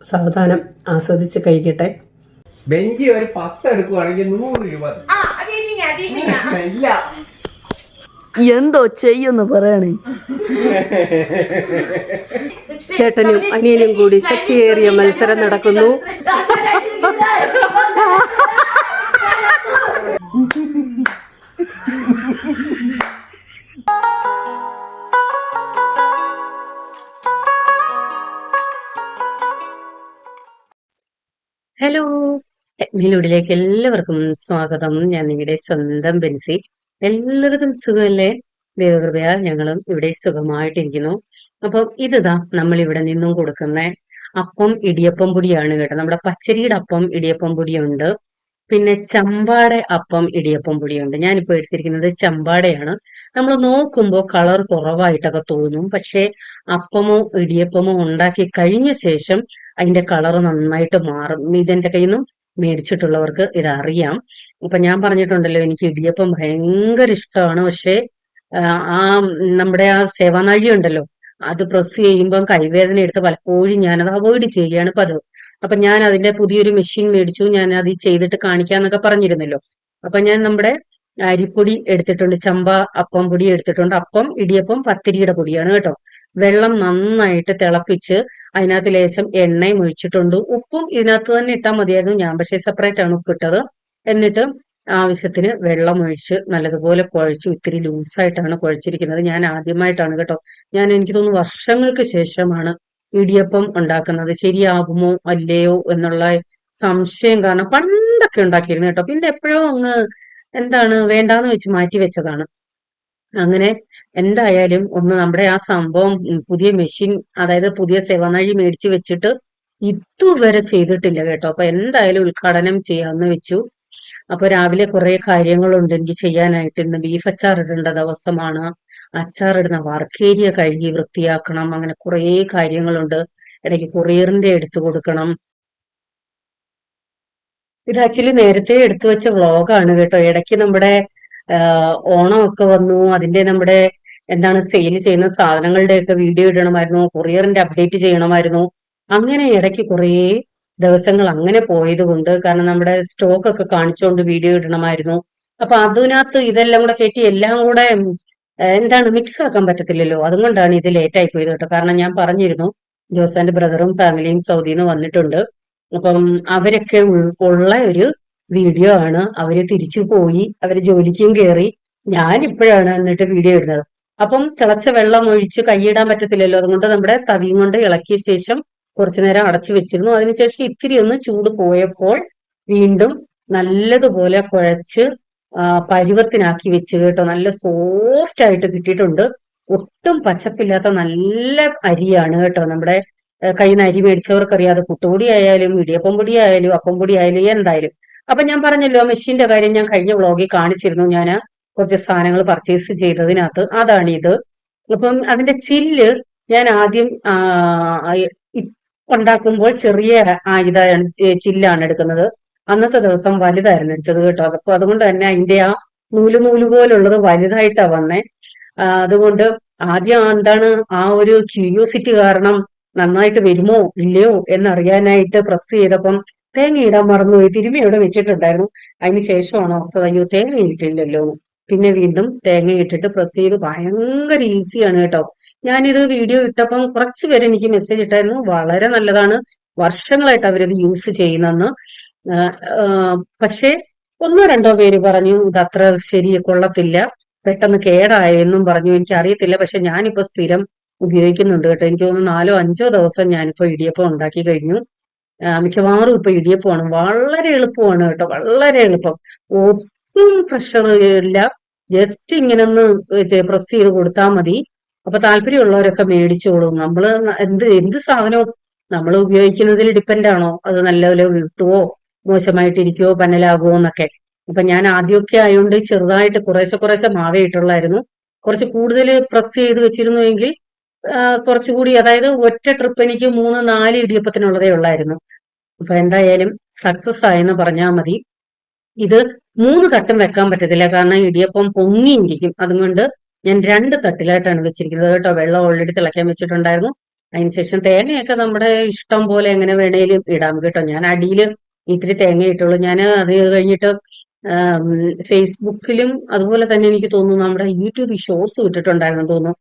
സാവധാനം ആസ്വദിച്ച് കഴിക്കട്ടെ. ബെഞ്ചി ഒരു 10 എടുക്കുവാണെങ്കിൽ 100 രൂപ. ഇല്ല, എന്തോ ചെയ്യുന്നു പറയണേ. ചേട്ടനും അനിയനും കൂടി ശക്തിയേറിയ മത്സരം നടക്കുന്നു. ഹലോ, ടെക്നിലൂഡിലേക്ക് എല്ലാവർക്കും സ്വാഗതം. ഞാൻ നിങ്ങളുടെ സ്വന്തം ബെൻസി. എല്ലാവർക്കും സുഖമല്ലേ? ദൈവകൃപയാൽ ഞങ്ങളും ഇവിടെ സുഖമായിട്ടിരിക്കുന്നു. അപ്പം ഇതാ നമ്മൾ ഇവിടെ നിന്നും കൊടുക്കുന്ന അപ്പം ഇടിയപ്പം പൊടിയാണ് കേട്ടോ. നമ്മുടെ പച്ചരിയുടെ അപ്പം ഇടിയപ്പം പൊടിയുണ്ട്, പിന്നെ ചമ്പാടെ അപ്പം ഇടിയപ്പം പൊടിയുണ്ട്. ഞാനിപ്പോൾ എടുത്തിരിക്കുന്നത് ചമ്പാടയാണ്. നമ്മൾ നോക്കുമ്പോൾ കളർ കുറവായിട്ടൊക്കെ തോന്നും, പക്ഷേ അപ്പമോ ഇടിയപ്പമോ ഉണ്ടാക്കി കഴിഞ്ഞ ശേഷം അതിന്റെ കളർ നന്നായിട്ട് മാറും. ഇതെന്റെ കയ്യിൽ നിന്നും മേടിച്ചിട്ടുള്ളവർക്ക് ഇതറിയാം. ഇപ്പൊ ഞാൻ പറഞ്ഞിട്ടുണ്ടല്ലോ, എനിക്ക് ഇടിയപ്പം ഭയങ്കര ഇഷ്ടമാണ്. പക്ഷെ ആ നമ്മുടെ ആ സേവാനാഴി ഉണ്ടല്ലോ, അത് പ്രസ് ചെയ്യുമ്പം കൈവേദന എടുത്ത് പലപ്പോഴും ഞാനത് അവോയ്ഡ് ചെയ്യുകയാണ് പതിവ്. അപ്പൊ ഞാൻ അതിന്റെ പുതിയൊരു മെഷീൻ മേടിച്ചു. ഞാൻ അത് ചെയ്തിട്ട് കാണിക്കാന്നൊക്കെ പറഞ്ഞിരുന്നല്ലോ. അപ്പൊ ഞാൻ നമ്മുടെ അരിപ്പൊടി എടുത്തിട്ടുണ്ട്, ചമ്പ അപ്പം പൊടി എടുത്തിട്ടുണ്ട്. അപ്പം ഇടിയപ്പം പത്തിരിയുടെ പൊടിയാണ് കേട്ടോ. വെള്ളം നന്നായിട്ട് തിളപ്പിച്ച് അതിനകത്ത് ലേശം എണ്ണയും ഒഴിച്ചിട്ടുണ്ട്. ഉപ്പും ഇതിനകത്ത് തന്നെ ഇട്ടാൽ മതിയായിരുന്നു, ഞാൻ പക്ഷേ സെപ്പറേറ്റ് ആണ് ഉപ്പ് ഇട്ടത്. എന്നിട്ട് ആവശ്യത്തിന് വെള്ളം ഒഴിച്ച് നല്ലതുപോലെ കുഴച്ചു. ഇത്തിരി ലൂസായിട്ടാണ് കുഴച്ചിരിക്കുന്നത്. ഞാൻ ആദ്യമായിട്ടാണ് കേട്ടോ, എനിക്ക് തോന്നുന്നു വർഷങ്ങൾക്ക് ശേഷമാണ് ഇടിയപ്പം ഉണ്ടാക്കുന്നത്. ശരിയാകുമോ അല്ലയോ എന്നുള്ള സംശയം, കാരണം പണ്ടൊക്കെ ഉണ്ടാക്കിയിരുന്നു കേട്ടോ. പിന്നെ എപ്പോഴോ അങ്ങ് എന്താണ് വേണ്ടാന്ന് വെച്ച് മാറ്റി വെച്ചതാണ്. അങ്ങനെ എന്തായാലും ഒന്ന് നമ്മുടെ ആ സംഭവം പുതിയ മെഷീൻ, അതായത് പുതിയ സെവനാഴി മേടിച്ച് വെച്ചിട്ട് ഇതുവരെ ചെയ്തിട്ടില്ല കേട്ടോ. അപ്പൊ എന്തായാലും ഉദ്ഘാടനം ചെയ്യാന്ന് വെച്ചു. അപ്പൊ രാവിലെ കുറെ കാര്യങ്ങളുണ്ട് എനിക്ക് ചെയ്യാനായിട്ട്. ഇന്ന് ബീഫ് അച്ചാർ ഇടേണ്ട ദിവസമാണ്. അച്ചാറിടുന്ന വർക്കേരിയ കഴുകി വൃത്തിയാക്കണം. അങ്ങനെ കുറെ കാര്യങ്ങളുണ്ട്. ഇടയ്ക്ക് കൊറിയറിന്റെ എടുത്തു കൊടുക്കണം. ഇത് ആക്ച്വലി നേരത്തെ എടുത്തു വെച്ച വ്ളോഗാണ് കേട്ടോ. ഇടയ്ക്ക് നമ്മുടെ ഓണമൊക്കെ വന്നു, അതിന്റെ നമ്മുടെ എന്താണ് സെയിൽ ചെയ്യുന്ന സാധനങ്ങളുടെയൊക്കെ വീഡിയോ ഇടണമായിരുന്നു, കൊറിയറിന്റെ അപ്ഡേറ്റ് ചെയ്യണമായിരുന്നു. അങ്ങനെ ഇടയ്ക്ക് കുറേ ദിവസങ്ങൾ അങ്ങനെ പോയത് കൊണ്ട്, കാരണം നമ്മുടെ സ്റ്റോക്ക് ഒക്കെ കാണിച്ചുകൊണ്ട് വീഡിയോ ഇടണമായിരുന്നു. അപ്പൊ അതിനകത്ത് ഇതെല്ലാം കൂടെ കയറ്റി എല്ലാം കൂടെ എന്താണ് മിക്സ് ആക്കാൻ പറ്റത്തില്ലല്ലോ. അതുകൊണ്ടാണ് ഇത് ലേറ്റ് ആയി പോയത് കേട്ടോ. കാരണം ഞാൻ പറഞ്ഞിരുന്നു, ജോസാന്റെ ബ്രദറും ഫാമിലിയും സൗദിയിൽ നിന്ന് വന്നിട്ടുണ്ട്. അപ്പം അവരൊക്കെ ഉള്ള ഒരു വീഡിയോ ആണ്. അവര് തിരിച്ചു പോയി, അവര് ജോലിക്കും കയറി. ഞാൻ ഇപ്പോഴാണ് എന്നിട്ട് വീഡിയോ ഇടുന്നത്. അപ്പം തിളച്ച വെള്ളം ഒഴിച്ച് കൈയിടാൻ പറ്റത്തില്ലല്ലോ. അതുകൊണ്ട് നമ്മുടെ തവിയും കൊണ്ട് ഇളക്കിയ ശേഷം കുറച്ചു നേരം അടച്ചു വെച്ചിരുന്നു. അതിനുശേഷം ഇത്തിരി ഒന്ന് ചൂട് പോയപ്പോൾ വീണ്ടും നല്ലതുപോലെ കുഴച്ച് പരുവത്തിനാക്കി വെച്ച് കേട്ടോ. നല്ല സോഫ്റ്റ് ആയിട്ട് കിട്ടിയിട്ടുണ്ട്. ഒട്ടും പശപ്പില്ലാത്ത നല്ല അരിയാണ് കേട്ടോ. നമ്മുടെ കയ്യിൽ നിന്ന് അരി മേടിച്ചവർക്കറിയാതെ, പുട്ടുപൊടി ആയാലും ഇടിയപ്പം പൊടി ആയാലും അപ്പം പൊടി ആയാലും എന്തായാലും. അപ്പൊ ഞാൻ പറഞ്ഞല്ലോ, മെഷീന്റെ കാര്യം ഞാൻ കഴിഞ്ഞ വ്ളോഗിൽ കാണിച്ചിരുന്നു. ഞാൻ കുറച്ച് സാധനങ്ങൾ പർച്ചേസ് ചെയ്തതിനകത്ത് അതാണിത്. അപ്പം അതിന്റെ ചില്ല് ഞാൻ ആദ്യം ഉണ്ടാക്കുമ്പോൾ ചെറിയ ഇതാണ് ചില്ലാണ് എടുക്കുന്നത്. അന്നത്തെ ദിവസം വലുതായിരുന്നു എടുത്തത് കേട്ടോ. അപ്പൊ അതുകൊണ്ട് തന്നെ അതിന്റെ ആ നൂല് നൂല് പോലുള്ളത് വലുതായിട്ടാ വന്നേ. അതുകൊണ്ട് ആദ്യം എന്താണ് ആ ഒരു ക്യൂരിയോസിറ്റി കാരണം നന്നായിട്ട് വരുമോ ഇല്ലയോ എന്നറിയാനായിട്ട് പ്രസ് ചെയ്തപ്പം തേങ്ങ ഇടാൻ മറന്നുപോയി. തിരുമ്മി അവിടെ വെച്ചിട്ടുണ്ടായിരുന്നു. അതിന് ശേഷമാണ് ഓർത്തത്, അയ്യോ തേങ്ങ ഇട്ടില്ലല്ലോ. പിന്നെ വീണ്ടും തേങ്ങ ഇട്ടിട്ട് പ്രസ് ചെയ്ത് ഭയങ്കര ഈസിയാണ് കേട്ടോ. ഞാനിത് വീഡിയോ ഇട്ടപ്പം കുറച്ച് പേര് എനിക്ക് മെസ്സേജ് ഇട്ടായിരുന്നു, വളരെ നല്ലതാണ്, വർഷങ്ങളായിട്ട് അവരത് യൂസ് ചെയ്യുന്നെന്ന്. പക്ഷേ ഒന്നോ രണ്ടോ പേര് പറഞ്ഞു ഇത് അത്ര ശരി കൊള്ളത്തില്ല, പെട്ടെന്ന് കേടായെന്നും പറഞ്ഞു. എനിക്ക് അറിയത്തില്ല, പക്ഷെ ഞാനിപ്പോ സ്ഥിരം ഉപയോഗിക്കുന്നുണ്ട് കേട്ടോ. എനിക്ക് തോന്നുന്നു 4-5 ദിവസം ഞാനിപ്പോ ഇടിയപ്പം ഉണ്ടാക്കി കഴിഞ്ഞു. മിക്കവാറും ഇപ്പൊ ഇടിയപ്പമാണ്. വളരെ എളുപ്പമാണ് കേട്ടോ, വളരെ എളുപ്പം. ഒട്ടും പ്രഷർ ഇല്ല. ജസ്റ്റ് ഇങ്ങനെ ഒന്ന് പ്രസ് ചെയ്ത് കൊടുത്താൽ മതി. അപ്പൊ താല്പര്യമുള്ളവരൊക്കെ മേടിച്ചോളും. നമ്മള് എന്ത് സാധനവും നമ്മൾ ഉപയോഗിക്കുന്നതിൽ ഡിപ്പെൻഡ് ആണോ, അത് നല്ലപോലെ കിട്ടുവോ മോശമായിട്ടിരിക്കുവോ പന്നലാകുമോ എന്നൊക്കെ. അപ്പൊ ഞാൻ ആദ്യമൊക്കെ ആയതുകൊണ്ട് ചെറുതായിട്ട് കുറേശ്ശെ മാവേ ഇട്ടുള്ളായിരുന്നു. കുറച്ച് കൂടുതൽ പ്രസ് ചെയ്ത് വെച്ചിരുന്നുവെങ്കിൽ കുറച്ചുകൂടി, അതായത് ഒറ്റ ട്രിപ്പ് എനിക്ക് 3-4 ഇടിയപ്പത്തിനുള്ളതേ ഉള്ളായിരുന്നു. അപ്പൊ എന്തായാലും സക്സസ് ആയെന്ന് പറഞ്ഞാൽ മതി. ഇത് 3 തട്ടും വെക്കാൻ പറ്റത്തില്ല, കാരണം ഇടിയപ്പം പൊങ്ങിയിരിക്കും. അതുകൊണ്ട് ഞാൻ 2 തട്ടിലായിട്ടാണ് വെച്ചിരിക്കുന്നത് കേട്ടോ. വെള്ളം ഓൾറെഡി തിളയ്ക്കാൻ വെച്ചിട്ടുണ്ടായിരുന്നു. അതിനുശേഷം തേങ്ങയൊക്കെ നമ്മുടെ ഇഷ്ടം പോലെ എങ്ങനെ വേണേലും ഇടാം കേട്ടോ. ഞാൻ അടിയിൽ ഇത്തിരി തേങ്ങ ഇട്ടുള്ളൂ. ഞാൻ അത് കഴിഞ്ഞിട്ട് ആം, ഫേസ്ബുക്കിലും അതുപോലെ തന്നെ എനിക്ക് തോന്നുന്നു നമ്മുടെ യൂട്യൂബിൽ ഷോർട്സ് ഇട്ടിട്ടുണ്ടായിരുന്നു തോന്നുന്നു.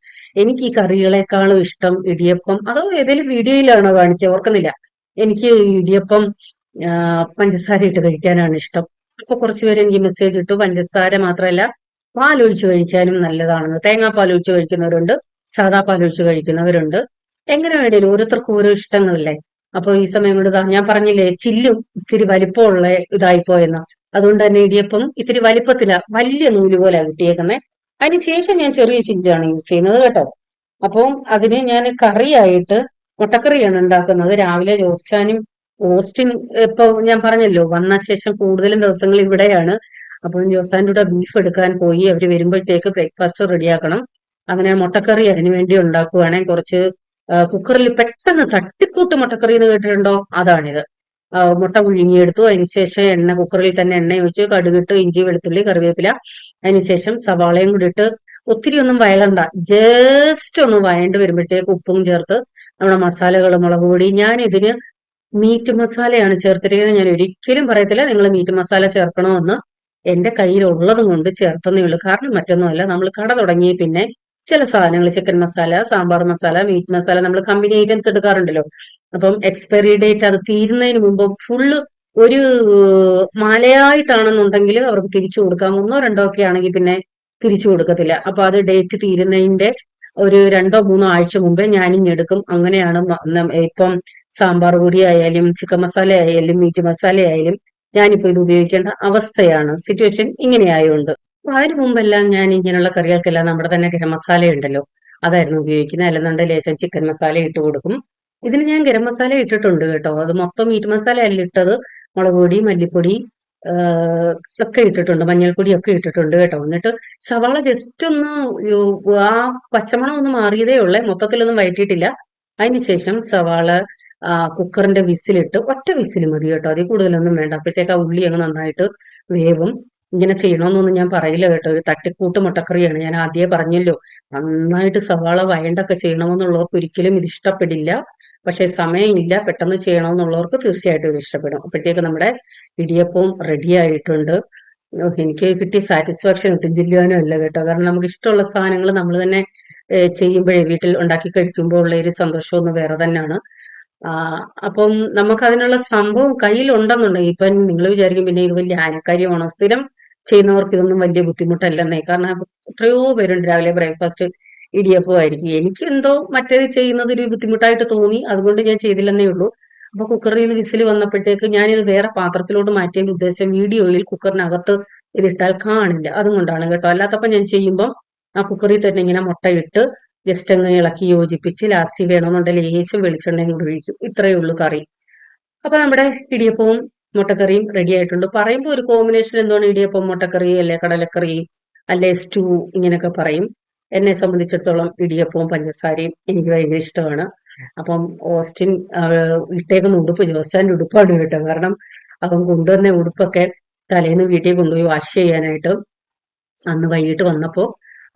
എനിക്ക് ഈ കറികളെക്കാളും ഇഷ്ടം ഇടിയപ്പം, അതോ ഏതെങ്കിലും വീഡിയോയിലാണോ കാണിച്ചത് ഓർക്കുന്നില്ല. എനിക്ക് ഇടിയപ്പം പഞ്ചസാര ഇട്ട് കഴിക്കാനാണ് ഇഷ്ടം. അപ്പൊ കുറച്ചുപേര് എനിക്ക് മെസ്സേജ് ഇട്ടു, പഞ്ചസാര മാത്രമല്ല പാലൊഴിച്ച് കഴിക്കാനും നല്ലതാണെന്ന്. തേങ്ങാപ്പാൽ ഒഴിച്ച് കഴിക്കുന്നവരുണ്ട്, സാദാ പാലൊഴിച്ച് കഴിക്കുന്നവരുണ്ട്. എങ്ങനെ വേണേലും ഓരോരുത്തർക്കും ഓരോ ഇഷ്ടങ്ങളല്ലേ. അപ്പൊ ഈ സമയം കൊണ്ട് ഞാൻ പറഞ്ഞില്ലേ ചില്ലും ഇത്തിരി വലിപ്പമുള്ള ഇതായിപ്പോയെന്ന്. അതുകൊണ്ട് തന്നെ ഇടിയപ്പം ഇത്തിരി വലിപ്പത്തിലാ, വലിയ നൂല് പോലെ കിട്ടിയേക്കുന്നത്. അതിനുശേഷം ഞാൻ ചെറിയ ചില്ലാണ് യൂസ് ചെയ്യുന്നത് കേട്ടോ. അപ്പം അതിന് ഞാൻ കറിയായിട്ട് മുട്ടക്കറിയാണ് ഉണ്ടാക്കുന്നത്. രാവിലെ ജോസ്റ്റാനും ഓസ്റ്റിൻ ഇപ്പൊ ഞാൻ പറഞ്ഞല്ലോ വന്ന ശേഷം കൂടുതലും ദിവസങ്ങൾ ഇവിടെയാണ്. അപ്പം ജോസാന്റെ കൂടെ ബീഫ് എടുക്കാൻ പോയി. അവര് വരുമ്പോഴത്തേക്ക് ബ്രേക്ക്ഫാസ്റ്റ് റെഡിയാക്കണം. അങ്ങനെ മുട്ടക്കറി അതിനു വേണ്ടി ഉണ്ടാക്കുവാണെങ്കിൽ കുറച്ച് കുക്കറിൽ പെട്ടെന്ന് തട്ടിക്കൂട്ട് മുട്ടക്കറി എന്ന് കേട്ടിട്ടുണ്ടോ? അതാണിത്. മുട്ട പുഴുങ്ങിയെടുത്തു. അതിനുശേഷം കുക്കറിൽ തന്നെ എണ്ണ ഒഴിച്ച് കടുകിട്ട് ഇഞ്ചി വെളുത്തുള്ളി കറിവേപ്പില, അതിനുശേഷം സവാളയും കൂടി ഇട്ട് ഒത്തിരി ഒന്നും വയലണ്ട, ജസ്റ്റ് ഒന്ന് വയണ്ട് വരുമ്പോഴത്തേക്ക് ഉപ്പും ചേർത്ത് നമ്മുടെ മസാലകൾ, മുളക് പൊടി, ഞാൻ ഇതിന് മീറ്റ് മസാലയാണ് ചേർത്തിരിക്കുന്നത്. ഞാൻ ഒരിക്കലും പറയത്തില്ല നിങ്ങൾ മീറ്റ് മസാല ചേർക്കണമെന്ന്. എന്റെ കയ്യിൽ ഉള്ളതും കൊണ്ട് ചേർത്തന്നേ ഉള്ളൂ. കാരണം മറ്റൊന്നുമല്ല, നമ്മൾ കട തുടങ്ങി പിന്നെ ചില സാധനങ്ങൾ ചിക്കൻ മസാല, സാമ്പാർ മസാല, മീറ്റ് മസാല, നമ്മൾ കമ്പനി ഐറ്റംസ് എടുക്കാറുണ്ടല്ലോ. അപ്പം എക്സ്പയറി ഡേറ്റ് അത് തീരുന്നതിന് മുമ്പ് ഫുള്ള് ഒരു മാലയായിട്ടാണെന്നുണ്ടെങ്കിൽ അവർക്ക് തിരിച്ചു കൊടുക്കാം. ഒന്നോ രണ്ടോ ഒക്കെ ആണെങ്കിൽ പിന്നെ തിരിച്ചു കൊടുക്കത്തില്ല. അപ്പൊ അത് ഡേറ്റ് തീരുന്നതിന്റെ ഒരു 2-3 ആഴ്ച മുമ്പേ ഞാനിങ്ങെടുക്കും. അങ്ങനെയാണ് ഇപ്പം സാമ്പാർ പൊടി ആയാലും ചിക്കൻ മസാല ആയാലും മീറ്റ് മസാല ആയാലും ഞാനിപ്പോ ഇത് ഉപയോഗിക്കേണ്ട അവസ്ഥയാണ്. സിറ്റുവേഷൻ ഇങ്ങനെ ആയതുകൊണ്ട്. അപ്പൊ അതിന് മുമ്പെല്ലാം ഞാൻ ഇങ്ങനെയുള്ള കറികൾക്കെല്ലാം നമ്മുടെ തന്നെ ഗരം മസാല ഉണ്ടല്ലോ, അതായിരുന്നു ഉപയോഗിക്കുന്നത്. അല്ലെന്നുണ്ടെങ്കിൽ ലേശം ചിക്കൻ മസാല ഇട്ട് കൊടുക്കും. ഇതിന് ഞാൻ ഗരം മസാല ഇട്ടിട്ടുണ്ട് കേട്ടോ. അത് മൊത്തം മീറ്റ് മസാല അല്ല ഇട്ടത്. മുളക് പൊടി, മല്ലിപ്പൊടി ഒക്കെ ഇട്ടിട്ടുണ്ട്, മഞ്ഞൾപ്പൊടി ഒക്കെ ഇട്ടിട്ടുണ്ട് കേട്ടോ. എന്നിട്ട് സവാള ജസ്റ്റ് ഒന്ന് ആ പച്ചമണം ഒന്ന് മാറിയതേ ഉള്ളേ, മൊത്തത്തിലൊന്നും വഴറ്റിയിട്ടില്ല. അതിനുശേഷം സവാള കുക്കറിന്റെ വിസിലിട്ട്, ഒറ്റ വിസിൽ മതി കേട്ടോ, അതിൽ കൂടുതലൊന്നും വേണ്ട. അപ്പോഴത്തേക്ക് ആ ഉള്ളി അങ്ങ് നന്നായിട്ട് വേവും. ഇങ്ങനെ ചെയ്യണമെന്നൊന്നും ഞാൻ പറയില്ല കേട്ടോ. ഒരു തട്ടിക്കൂട്ട് മുട്ടക്കറിയാണ്, ഞാൻ ആദ്യമേ പറഞ്ഞല്ലോ. നന്നായിട്ട് സവാള വയണ്ടൊക്കെ ചെയ്യണമെന്നുള്ളവർക്ക് ഒരിക്കലും ഇത് ഇഷ്ടപ്പെടില്ല. പക്ഷെ സമയമില്ല, പെട്ടെന്ന് ചെയ്യണമെന്നുള്ളവർക്ക് തീർച്ചയായിട്ടും ഇത് ഇഷ്ടപ്പെടും. അപ്പോഴത്തേക്ക് നമ്മുടെ ഇടിയപ്പവും റെഡി ആയിട്ടുണ്ട്. എനിക്ക് കിട്ടിയ സാറ്റിസ്ഫാക്ഷൻ ഒട്ടും ജില്ലാനും അല്ല കേട്ടോ. കാരണം നമുക്ക് ഇഷ്ടമുള്ള സാധനങ്ങൾ നമ്മൾ തന്നെ ചെയ്യുമ്പോഴേ, വീട്ടിൽ ഉണ്ടാക്കി കഴിക്കുമ്പോൾ ഉള്ള ഒരു സന്തോഷം ഒന്ന് വേറെ തന്നെയാണ്. അപ്പം നമുക്ക് അതിനുള്ള സംഭവം കയ്യിലുണ്ടെന്നുണ്ടെങ്കിൽ, ഇപ്പം നിങ്ങൾ വിചാരിക്കും പിന്നെ ഇത് വലിയ ആനക്കാര്യമാണോ, സ്ഥിരം ചെയ്യുന്നവർക്ക് ഇതൊന്നും വലിയ ബുദ്ധിമുട്ടല്ലെന്നേ. കാരണം എത്രയോ പേരുണ്ട് രാവിലെ ബ്രേക്ക്ഫാസ്റ്റ് ഇടിയപ്പമായിരിക്കും. എനിക്ക് എന്തോ മറ്റേത് ചെയ്യുന്നത് ഒരു ബുദ്ധിമുട്ടായിട്ട് തോന്നി, അതുകൊണ്ട് ഞാൻ ചെയ്തില്ലെന്നേ ഉള്ളൂ. അപ്പൊ കുക്കറിൽ നിന്ന് വിസിൽ വന്നപ്പോഴത്തേക്ക് ഞാനിത് വേറെ പാത്രത്തിലോട്ട് മാറ്റിയതിന്റെ ഉദ്ദേശം വീഡിയോയിൽ കുക്കറിനകത്ത് ഇതിട്ടാൽ കാണില്ല, അതുകൊണ്ടാണ് കേട്ടോ. അല്ലാത്തപ്പോ ഞാൻ ചെയ്യുമ്പോൾ ആ കുക്കറിൽ തന്നെ ഇങ്ങനെ മുട്ടയിട്ട് ജസ്റ്റ് അങ്ങ് ഇളക്കി യോജിപ്പിച്ച് ലാസ്റ്റ് വേണമെന്നുണ്ടെങ്കിൽ ലേശം വെളിച്ചെണ്ണയും കൂടി ഒഴിക്കും. ഇത്രയേ ഉള്ളൂ കറി. അപ്പൊ നമ്മുടെ ഇടിയപ്പവും മുട്ടക്കറിയും റെഡി ആയിട്ടുണ്ട്. പറയുമ്പോൾ ഒരു കോമ്പിനേഷൻ എന്താണ്, ഇടിയപ്പം മുട്ടക്കറി അല്ലെ കടലക്കറി അല്ലെ സ്റ്റൂ ഇങ്ങനെയൊക്കെ പറയും. എന്നെ സംബന്ധിച്ചിടത്തോളം ഇടിയപ്പവും പഞ്ചസാരയും എനിക്ക് ഭയങ്കര ഇഷ്ടമാണ്. അപ്പം ഓസ്റ്റിൻ ഇട്ടേക്കുന്ന ഉടുപ്പ് ജോസാന്റെ ഉടുപ്പാണ് കേട്ടോ. കാരണം അവൻ കൊണ്ടുവന്ന ഉടുപ്പൊക്കെ തലേന്ന് വീട്ടിൽ കൊണ്ടുപോയി വാഷ് ചെയ്യാനായിട്ട് അന്ന് വൈകിട്ട് വന്നപ്പോ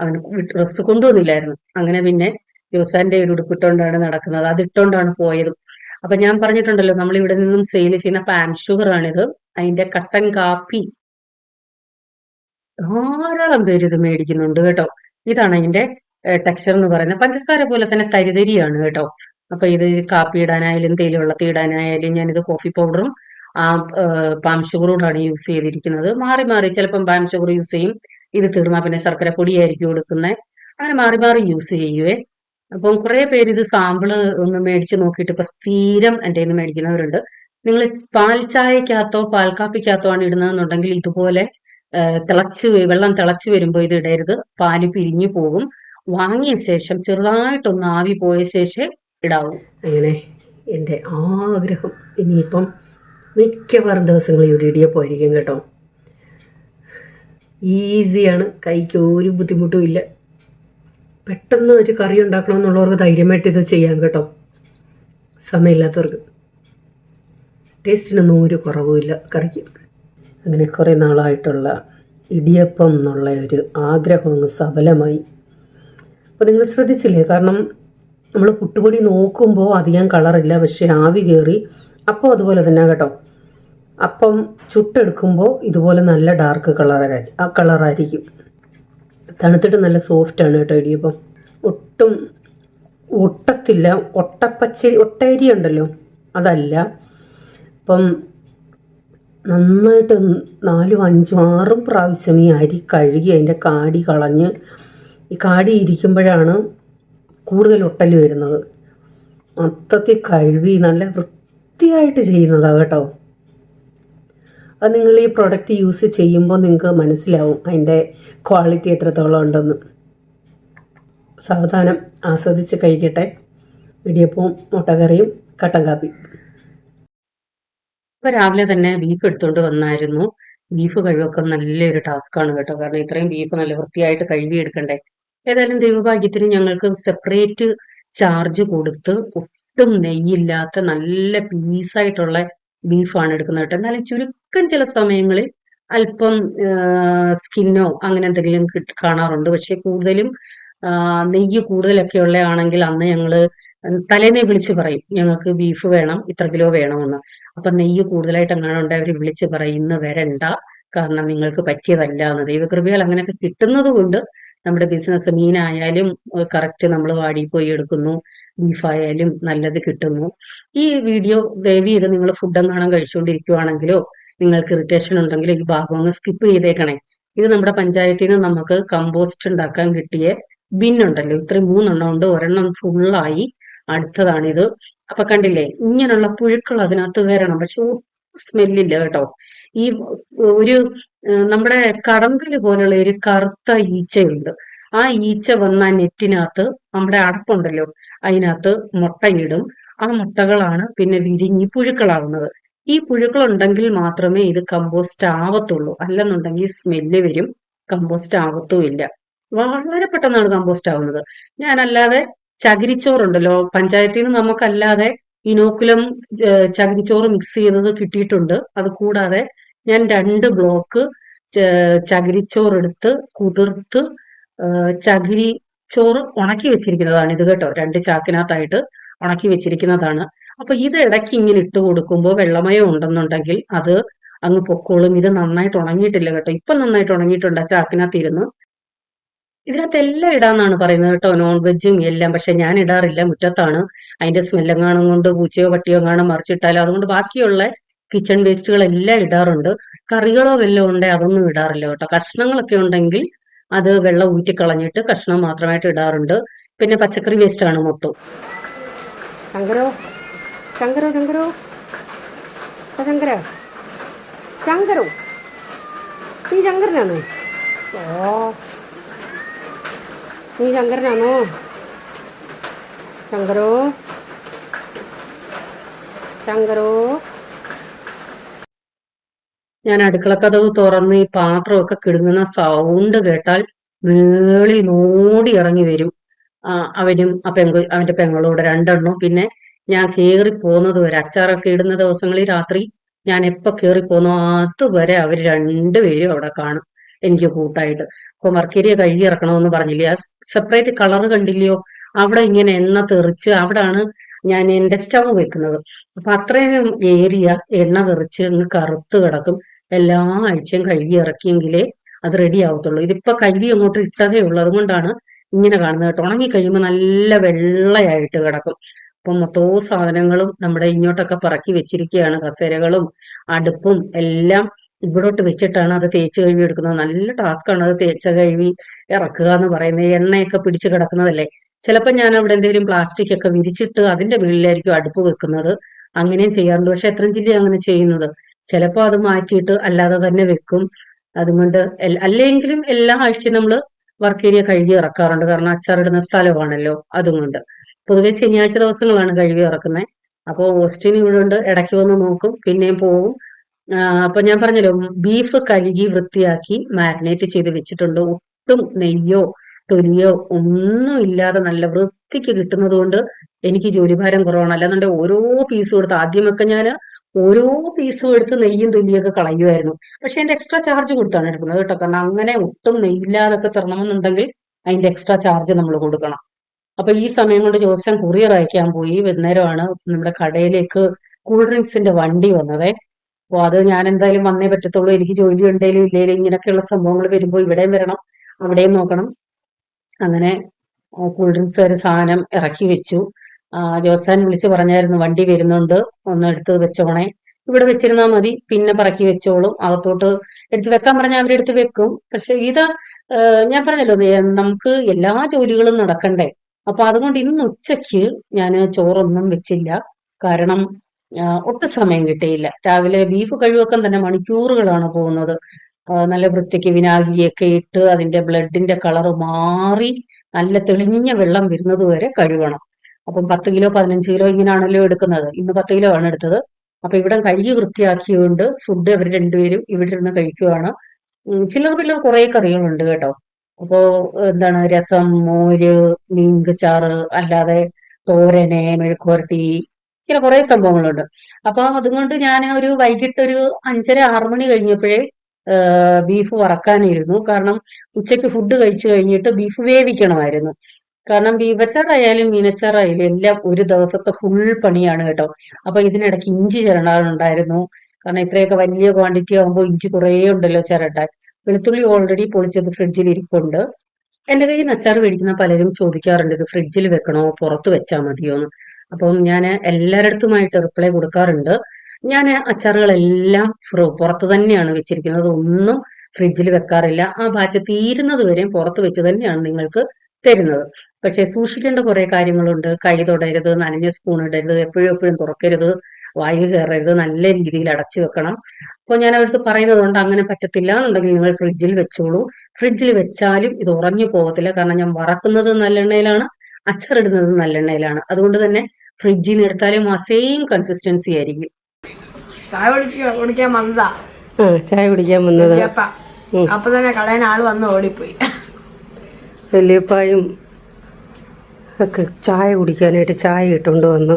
അവന് ഡ്രസ്സ് കൊണ്ടുവന്നില്ലായിരുന്നു. അങ്ങനെ പിന്നെ ജോസാന്റെ ഒരു ഉടുപ്പിട്ടോണ്ടാണ് നടക്കുന്നത്, അതിട്ടോണ്ടാണ് പോയതും. അപ്പൊ ഞാൻ പറഞ്ഞിട്ടുണ്ടല്ലോ, നമ്മൾ ഇവിടെ നിന്നും സെയിൽ ചെയ്യുന്ന പാം ഷുഗർ ആണിത്. അതിന്റെ കട്ടൻ കാപ്പി ധാരാളം പേര് ഇത് മേടിക്കുന്നുണ്ട് കേട്ടോ. ഇതാണ് അതിന്റെ ടെക്സ്ചർ എന്ന് പറയുന്നത്. പഞ്ചസാര പോലെ തന്നെ തരിതരിയാണ് കേട്ടോ. അപ്പൊ ഇത് കാപ്പി ഇടാനായാലും തേയില വെള്ളത്തിൽ ഇടാനായാലും ഞാനിത് കോഫി പൗഡറും ആ പാം ഷുഗറോടാണ് യൂസ് ചെയ്തിരിക്കുന്നത്. മാറി മാറി ചിലപ്പം പാം ഷുഗർ യൂസ് ചെയ്യും, ഇത് തീർന്നാൽ പിന്നെ ശർക്കര പൊടിയായിരിക്കും കൊടുക്കുന്നത്. അങ്ങനെ മാറി മാറി യൂസ് ചെയ്യുവേ. അപ്പം കുറെ പേര് ഇത് സാമ്പിള് ഒന്ന് മേടിച്ച് നോക്കിയിട്ട് ഇപ്പൊ സ്ഥിരം എൻ്റെ കയ്യിൽ നിന്ന് മേടിക്കുന്നവരുണ്ട്. നിങ്ങൾ പാൽ ചായക്കകത്തോ പാൽ കാപ്പിക്കകത്തോ ആണ് ഇടുന്നതെന്നുണ്ടെങ്കിൽ ഇതുപോലെ വെള്ളം തിളച്ച് വരുമ്പോൾ ഇത് ഇടരുത്, പാല് പിരിഞ്ഞു പോകും. വാങ്ങിയ ശേഷം ചെറുതായിട്ടൊന്ന് ആവി പോയ ശേഷം ഇടാവൂ. അങ്ങനെ എൻ്റെ ആഗ്രഹം ഇനിയിപ്പം മിക്കവാറും ദിവസങ്ങളിൽ ഇവിടെ ഇടിയപ്പമായിരിക്കും കേട്ടോ. ഈസിയാണ്, കൈക്ക് ഒരു ബുദ്ധിമുട്ടും ഇല്ല. പെട്ടെന്ന് ഒരു കറി ഉണ്ടാക്കണമെന്നുള്ളവർക്ക് ധൈര്യമായിട്ട് ഇത് ചെയ്യാം കേട്ടോ. സമയമില്ലാത്തവർക്ക്. ടേസ്റ്റിനൊന്നും ഒരു കുറവുമില്ല കറിക്ക്. അങ്ങനെ കുറേ നാളായിട്ടുള്ള ഇടിയപ്പം എന്നുള്ള ഒരു ആഗ്രഹം അങ്ങ് സഫലമായി. അപ്പോൾ നിങ്ങൾ ശ്രദ്ധിച്ചില്ലേ? കാരണം നമ്മൾ പുട്ടുപൊടി നോക്കുമ്പോൾ അധികം കളറില്ല, പക്ഷെ ആവി കയറി അപ്പോൾ അതുപോലെ തന്നെ കേട്ടോ. അപ്പം ചുട്ടെടുക്കുമ്പോൾ ഇതുപോലെ നല്ല ഡാർക്ക് കളറായിരിക്കും. തണുത്തിട്ട് നല്ല സോഫ്റ്റാണ് കേട്ടോ ഇടിയപ്പം. ഒട്ടും ഒട്ടത്തില്ല. ഒട്ടയരി ഉണ്ടല്ലോ, അതല്ല. അപ്പം നന്നായിട്ട് 4, 5, 6 പ്രാവശ്യം ഈ അരി കഴുകി അതിൻ്റെ കാടി കളഞ്ഞ്, ഈ കാടി ഇരിക്കുമ്പോഴാണ് കൂടുതൽ ഒട്ടൽ വരുന്നത്. മൊത്തത്തിൽ കഴുകി നല്ല വൃത്തിയായിട്ട് ചെയ്യുന്നതാണ് കേട്ടോ. അത് നിങ്ങൾ ഈ പ്രൊഡക്റ്റ് യൂസ് ചെയ്യുമ്പോൾ നിങ്ങൾക്ക് മനസ്സിലാവും അതിൻ്റെ ക്വാളിറ്റി എത്രത്തോളം ഉണ്ടെന്ന്. സാവധാനം ആസ്വദിച്ച് കഴിക്കട്ടെ. ഇടിയപ്പവും മുട്ടക്കറിയും കട്ടൻ കാപ്പി. ഇപ്പൊ രാവിലെ തന്നെ ബീഫ് എടുത്തുകൊണ്ട് വന്നായിരുന്നു. ബീഫ് കഴുകൊക്കെ നല്ലൊരു ടാസ്ക്കാണ് കേട്ടോ, കാരണം ഇത്രയും ബീഫ് നല്ല വൃത്തിയായിട്ട് കഴുകിയെടുക്കണ്ടേ. ഏതായാലും ദൈവഭാഗ്യത്തിന് ഞങ്ങൾക്ക് സെപ്പറേറ്റ് ചാർജ് കൊടുത്ത് ഒട്ടും നെയ്യില്ലാത്ത നല്ല പീസായിട്ടുള്ള ബീഫാണ് എടുക്കുന്നത് കേട്ടോ. എന്നാലും ചുരുക്കം ചില സമയങ്ങളിൽ അല്പം സ്കിന്നോ അങ്ങനെ എന്തെങ്കിലും കാണാറുണ്ട്. പക്ഷെ കൂടുതലും നെയ്യ് കൂടുതലൊക്കെ ഉള്ളതാണെങ്കിൽ അന്ന് ഞങ്ങള് തലേന്നേ വിളിച്ച് പറയും, ഞങ്ങൾക്ക് ബീഫ് വേണം, ഇത്ര കിലോ വേണമെന്ന്. അപ്പൊ നെയ്യ് കൂടുതലായിട്ട് എങ്ങാനുണ്ട് അവർ വിളിച്ച് പറയും, ഇന്ന് വരണ്ട, കാരണം നിങ്ങൾക്ക് പറ്റിയതല്ല എന്ന്. ദൈവകൃപയാൽ അങ്ങനെയൊക്കെ കിട്ടുന്നത് കൊണ്ട് നമ്മുടെ ബിസിനസ്, മീനായാലും കറക്റ്റ് നമ്മൾ വാടിപ്പോയി എടുക്കുന്നു, ബീഫായാലും നല്ലത് കിട്ടുന്നു. ഈ വീഡിയോ ദയവ് ചെയ്ത് നിങ്ങൾ ഫുഡ് എങ്ങാനും കഴിച്ചുകൊണ്ടിരിക്കുവാണെങ്കിലോ നിങ്ങൾക്ക് ഇറിറ്റേഷൻ ഉണ്ടെങ്കിലോ ഈ ഭാഗം ഒന്ന് സ്കിപ്പ് ചെയ്തേക്കണേ. ഇത് നമ്മുടെ പഞ്ചായത്തിൽ നിന്ന് നമുക്ക് കമ്പോസ്റ്റ് ഉണ്ടാക്കാൻ കിട്ടിയ ബിന്നുണ്ടല്ലോ, ഇത്രയും 3 എണ്ണം ഉണ്ട്. ഒരെണ്ണം ഫുള്ളായി, അടുത്തതാണിത്. അപ്പൊ കണ്ടില്ലേ, ഇങ്ങനെയുള്ള പുഴുക്കൾ അതിനകത്ത് വരണം, പക്ഷെ സ്മെല്ലില്ല കേട്ടോ. ഈ ഒരു നമ്മുടെ കടങ്കല് പോലുള്ള ഒരു കറുത്ത ഈച്ചയുണ്ട്. ആ ഈച്ച വന്ന നെറ്റിനകത്ത് നമ്മുടെ അടപ്പുണ്ടല്ലോ അതിനകത്ത് മുട്ടയിടും. ആ മുട്ടകളാണ് പിന്നെ വിരിഞ്ഞ് പുഴുക്കളാവുന്നത്. ഈ പുഴുക്കൾ ഉണ്ടെങ്കിൽ മാത്രമേ ഇത് കമ്പോസ്റ്റ് ആവത്തുള്ളൂ, അല്ലെന്നുണ്ടെങ്കിൽ സ്മെല്ല് വരും, കമ്പോസ്റ്റ് ആവത്തുമില്ല. വളരെ പെട്ടെന്നാണ് കമ്പോസ്റ്റ് ആവുന്നത്. ഞാനല്ലാതെ ചകിരിച്ചോറുണ്ടല്ലോ പഞ്ചായത്തിൽ നിന്ന് നമുക്കല്ലാതെ ഇനോക്കുലം ചകിരിച്ചോറ് മിക്സ് ചെയ്തത് കിട്ടിയിട്ടുണ്ട്. അത് കൂടാതെ ഞാൻ 2 ബ്ലോക്ക് ചകിരിച്ചോറെടുത്ത് കുതിർത്ത് ചകിരിച്ചോറ് ഉണക്കി വെച്ചിരിക്കുന്നതാണ് ഇത് കേട്ടോ. 2 ചാക്കിനകത്തായിട്ട് ഉണക്കി വെച്ചിരിക്കുന്നതാണ്. അപ്പൊ ഇത് ഇടയ്ക്ക് ഇങ്ങനെ ഇട്ട് കൊടുക്കുമ്പോൾ വെള്ളമയം ഉണ്ടെന്നുണ്ടെങ്കിൽ അത് അങ്ങ് പൊക്കോളും. ഇത് നന്നായിട്ട് ഉണങ്ങിയിട്ടില്ല കേട്ടോ, ഇപ്പൊ നന്നായിട്ട് ഉണങ്ങിയിട്ടുണ്ട് ആ ചാക്കിനകത്തിരുന്ന്. ഇതിനകത്ത് എല്ലാം ഇടാന്നാണ് പറയുന്നത് കേട്ടോ, നോൺ വെജും എല്ലാം. പക്ഷെ ഞാൻ ഇടാറില്ല, മുറ്റത്താണ്. അതിന്റെ സ്മെല്ലെങ്ങാനും കൊണ്ട് പൂച്ചയോ പട്ടിയോ കാണാൻ മറിച്ചിട്ടാലോ, അതുകൊണ്ട് ബാക്കിയുള്ള കിച്ചൺ വേസ്റ്റുകളെല്ലാം ഇടാറുണ്ട്. കറികളോ വല്ലതും ഉണ്ടെങ്കിൽ അതൊന്നും ഇടാറില്ല കേട്ടോ. കഷ്ണങ്ങളൊക്കെ ഉണ്ടെങ്കിൽ അത് വെള്ളം ഊറ്റിക്കളഞ്ഞിട്ട് കഷ്ണം മാത്രമായിട്ട് ഇടാറുണ്ട്. പിന്നെ പച്ചക്കറി വേസ്റ്റ് ആണ് മൊത്തം. ശങ്കരോ ശങ്കരോ ശങ്കരോ ശങ്കര ശങ്കരോ, നീ ശങ്കരനാണോ? ഓ, നീ ശങ്കരനാണോ? ശങ്കരോ ശങ്കരോ. ഞാൻ അടുക്കളക്കതവ് തുറന്ന് ഈ പാത്രമൊക്കെ കിടുങ്ങുന്ന സൗണ്ട് കേട്ടാൽ മേളി നോടി ഇറങ്ങി വരും. അവനും അവന്റെ പെങ്ങളോട് 2 എണ്ണവും. പിന്നെ ഞാൻ കേറി പോകുന്നത് വരെ, അച്ചാറൊക്കെ ഇടുന്ന ദിവസങ്ങളിൽ രാത്രി ഞാൻ എപ്പോ കേറി പോന്നോ അതുവരെ അവർ 2 പേരും അവിടെ കാണും എനിക്ക് കൂട്ടായിട്ട്. അപ്പൊ മർക്കേരിയ കഴുകി ഇറക്കണമെന്ന് പറഞ്ഞില്ലേ, ആ സെപ്പറേറ്റ് കളർ കണ്ടില്ലയോ, അവിടെ ഇങ്ങനെ എണ്ണ തെറിച്ച് അവിടാണ് ഞാൻ എന്റെ സ്റ്റവ് വെക്കുന്നത്. അപ്പൊ അത്രയും ഏരിയ എണ്ണ തെറിച്ച് അങ്ങ് കറുത്ത് കിടക്കും. എല്ലാ ആഴ്ചയും കഴുകി ഇറക്കിയെങ്കിലേ അത് റെഡി ആവത്തുള്ളൂ. ഇതിപ്പോ കഴുകി അങ്ങോട്ട് ഇട്ടതേ ഉള്ളൂ, അതുകൊണ്ടാണ് ഇങ്ങനെ കാണുന്നത് കേട്ടോ. ഉണങ്ങി കഴിയുമ്പോൾ നല്ല വെള്ളയായിട്ട് കിടക്കും. അപ്പൊ മൊത്തവും സാധനങ്ങളും നമ്മുടെ ഇങ്ങോട്ടൊക്കെ പറക്കി വെച്ചിരിക്കുകയാണ്. കസേരകളും അടുപ്പും എല്ലാം ഇവിടോട്ട് വെച്ചിട്ടാണ് അത് തേച്ച് കഴുകി എടുക്കുന്നത്. നല്ല ടാസ്ക്കാണ് അത് തേച്ച് കഴുകി ഇറക്കുക എന്ന് പറയുന്നത്. എണ്ണയൊക്കെ പിടിച്ച് കിടക്കുന്നതല്ലേ. ചിലപ്പോൾ ഞാൻ അവിടെ എന്തെങ്കിലും പ്ലാസ്റ്റിക് ഒക്കെ വിരിച്ചിട്ട് അതിന്റെ മുകളിലായിരിക്കും അടുപ്പ് വെക്കുന്നത്. അങ്ങനെയും ചെയ്യാറുണ്ട്. പക്ഷെ എത്രയും ജില്ല അങ്ങനെ ചെയ്യുന്നത്. ചിലപ്പോൾ അത് മാറ്റിയിട്ട് അല്ലാതെ തന്നെ വെക്കും. അതുകൊണ്ട് അല്ലെങ്കിലും എല്ലാ ആഴ്ചയും നമ്മള് വർക്ക് ഏരിയ കഴുകി ഇറക്കാറുണ്ട്. കാരണം അച്ചാറിടുന്ന സ്ഥലമാണല്ലോ, അതുകൊണ്ട്. പൊതുവെ ശനിയാഴ്ച ദിവസങ്ങളാണ് കഴുകി ഇറക്കുന്നത്. അപ്പോൾ ഓസ്റ്റിൻ ഇവിടെ ഉണ്ട്, ഇടയ്ക്ക് വന്ന് നോക്കും, പിന്നെയും പോവും. അപ്പൊ ഞാൻ പറഞ്ഞല്ലോ, ബീഫ് കഴുകി വൃത്തിയാക്കി മാരിനേറ്റ് ചെയ്ത് വെച്ചിട്ടുണ്ട്. ഒട്ടും നെയ്യോ തൊലിയോ ഒന്നും ഇല്ലാതെ നല്ല വൃത്തിക്ക് കിട്ടുന്നത് കൊണ്ട് എനിക്ക് ജോലിഭാരം കുറവാണ്. അല്ലാന്നുണ്ടെങ്കിൽ ഓരോ പീസും എടുത്ത്, ആദ്യമൊക്കെ ഞാൻ ഓരോ പീസും എടുത്ത് നെയ്യും തൊലിയൊക്കെ കളയുമായിരുന്നു. പക്ഷെ അതിന്റെ എക്സ്ട്രാ ചാർജ് കൊടുത്താണ് എടുക്കുന്നത് കേട്ടോ. കാരണം അങ്ങനെ ഒട്ടും നെയ്യില്ലാതൊക്കെ തരണമെന്നുണ്ടെങ്കിൽ അതിന്റെ എക്സ്ട്രാ ചാർജ് നമ്മൾ കൊടുക്കണം. അപ്പൊ ഈ സമയം കൊണ്ട് ജോസൻ കൊറിയർ അയക്കാൻ പോയി. വൈകുന്നേരമാണ് നമ്മുടെ കടയിലേക്ക് കൂൾ ഡ്രിങ്ക്സിന്റെ വണ്ടി വന്നതേ. അപ്പൊ അത് ഞാൻ എന്തായാലും വന്നേ പറ്റത്തുള്ളൂ. എനിക്ക് ജോലി ഉണ്ടെങ്കിലും ഇല്ലെങ്കിലും ഇങ്ങനെയൊക്കെയുള്ള സംഭവങ്ങൾ വരുമ്പോൾ ഇവിടെയും വരണം, അവിടെയും നോക്കണം. അങ്ങനെ കൂൾ ഡ്രിങ്ക്സ് ഒരു സാധനം ഇറക്കി വെച്ചു. ജോസാൻ വിളിച്ച് പറഞ്ഞായിരുന്നു വണ്ടി വരുന്നുണ്ട്, ഒന്ന് എടുത്ത് വെച്ചോണേ, ഇവിടെ വെച്ചിരുന്നാൽ മതി, പിന്നെ പറക്കി വെച്ചോളും, അകത്തോട്ട് എടുത്ത് വെക്കാൻ പറഞ്ഞാൽ അവരെടുത്ത് വെക്കും. പക്ഷെ ഇത് ഞാൻ പറഞ്ഞല്ലോ, നമുക്ക് എല്ലാ ജോലികളും നടക്കണ്ടേ. അപ്പൊ അതുകൊണ്ട് ഇന്ന് ഉച്ചയ്ക്ക് ഞാൻ ചോറൊന്നും വെച്ചില്ല. കാരണം ഒട്ടും സമയം കിട്ടിയില്ല. രാവിലെ ബീഫ് കഴുകാൻ തന്നെ മണിക്കൂറുകളാണ് പോകുന്നത്. നല്ല വൃത്തിക്ക് വിനാഗിരിയൊക്കെ ഇട്ട് അതിന്റെ ബ്ലഡിന്റെ കളർ മാറി നല്ല തെളിഞ്ഞ വെള്ളം വരുന്നത് വരെ കഴുകണം. അപ്പം 10 കിലോ 15 കിലോ ഇങ്ങനെയാണല്ലോ എടുക്കുന്നത്. ഇന്ന് 10 കിലോ ആണ് എടുത്തത്. അപ്പൊ ഇവിടെ കഴുകി വൃത്തിയാക്കിയുകൊണ്ട് ഫുഡ് അവർ രണ്ടുപേരും ഇവിടെ ഇരുന്ന് കഴിക്കുവാണ്. ചില്ലറ പില്ലറ കുറെ കറികളുണ്ട് കേട്ടോ. അപ്പോ എന്താണ്, രസം, മോര്, മീൻചാറ്, അല്ലാതെ തോരന്, മെഴുക്കുവരട്ടി, ഇങ്ങനെ കുറെ സംഭവങ്ങളുണ്ട്. അപ്പൊ അതുകൊണ്ട് ഞാൻ ഒരു വൈകിട്ട് ഒരു 5:30-6 മണി കഴിഞ്ഞപ്പോഴേ ബീഫ് വറക്കാനിരുന്നു. കാരണം ഉച്ചയ്ക്ക് ഫുഡ് കഴിച്ചു കഴിഞ്ഞിട്ട് ബീഫ് വേവിക്കണമായിരുന്നു. കാരണം ബീഫച്ചാറായാലും മീനച്ചാറായാലും എല്ലാം ഒരു ദിവസത്തെ ഫുൾ പണിയാണ് കേട്ടോ. അപ്പൊ ഇതിനിടയ്ക്ക് ഇഞ്ചി ചിരണ്ടാനുണ്ടായിരുന്നു. കാരണം ഇത്രയൊക്കെ വലിയ ക്വാണ്ടിറ്റി ആകുമ്പോൾ ഇഞ്ചി കുറേ ഉണ്ടല്ലോ ചിരണ്ടാൻ. വെളുത്തുള്ളി ഓൾറെഡി പൊളിച്ചത് ഫ്രിഡ്ജിൽ ഇരിപ്പുണ്ട്. എന്റെ കയ്യിൽ നിന്ന് അച്ചാർ മേടിക്കുന്ന പലരും ചോദിക്കാറുണ്ട്, ഇത് ഫ്രിഡ്ജിൽ വെക്കണോ പുറത്ത് വെച്ചാൽ മതിയോ എന്ന്. അപ്പം ഞാൻ എല്ലാവരടുത്തുമായിട്ട് റിപ്ലൈ കൊടുക്കാറുണ്ട്. ഞാൻ അച്ചാറുകളെല്ലാം പുറത്ത് തന്നെയാണ് വെച്ചിരിക്കുന്നത്. ഒന്നും ഫ്രിഡ്ജിൽ വെക്കാറില്ല. ആ ബാച്ച് തീരുന്നത് വരെയും പുറത്ത് വെച്ച് തന്നെയാണ് നിങ്ങൾക്ക് തരുന്നത്. പക്ഷെ സൂക്ഷിക്കേണ്ട കുറെ കാര്യങ്ങളുണ്ട്. കൈ തൊടരുത്, നനഞ്ഞ സ്പൂൺ ഇടരുത്, എപ്പോഴും എപ്പോഴും തുറക്കരുത്, വായു കയറരുത്, നല്ല രീതിയിൽ അടച്ചു വെക്കണം. അപ്പോൾ ഞാൻ അവർക്ക് പറയുന്നത് കൊണ്ട് അങ്ങനെ പറ്റത്തില്ല എന്നുണ്ടെങ്കിൽ നിങ്ങൾ ഫ്രിഡ്ജിൽ വെച്ചോളൂ. ഫ്രിഡ്ജിൽ വെച്ചാലും ഇത് ഉറഞ്ഞു പോകത്തില്ല. കാരണം ഞാൻ വറക്കുന്നത് നല്ലെണ്ണയിലാണ്, അച്ചാറിടുന്നത് നല്ലെണ്ണയിലാണ്. അതുകൊണ്ട് തന്നെ ഫ്രിഡ്ജിൽ നിന്ന് എടുത്താലും ആ സെയിം കൺസിസ്റ്റൻസി ആയിരിക്കും. കുടിക്കാൻ വന്നതാ. ചായ കുടിക്കാൻ വന്നത്. അപ്പൊ തന്നെ കളയാൻ ആള് വന്ന് ഓടിപ്പോയി. വലിയപ്പായും ഒക്കെ ചായ കുടിക്കാനായിട്ട് ചായ ഇട്ടുകൊണ്ട് വന്നു.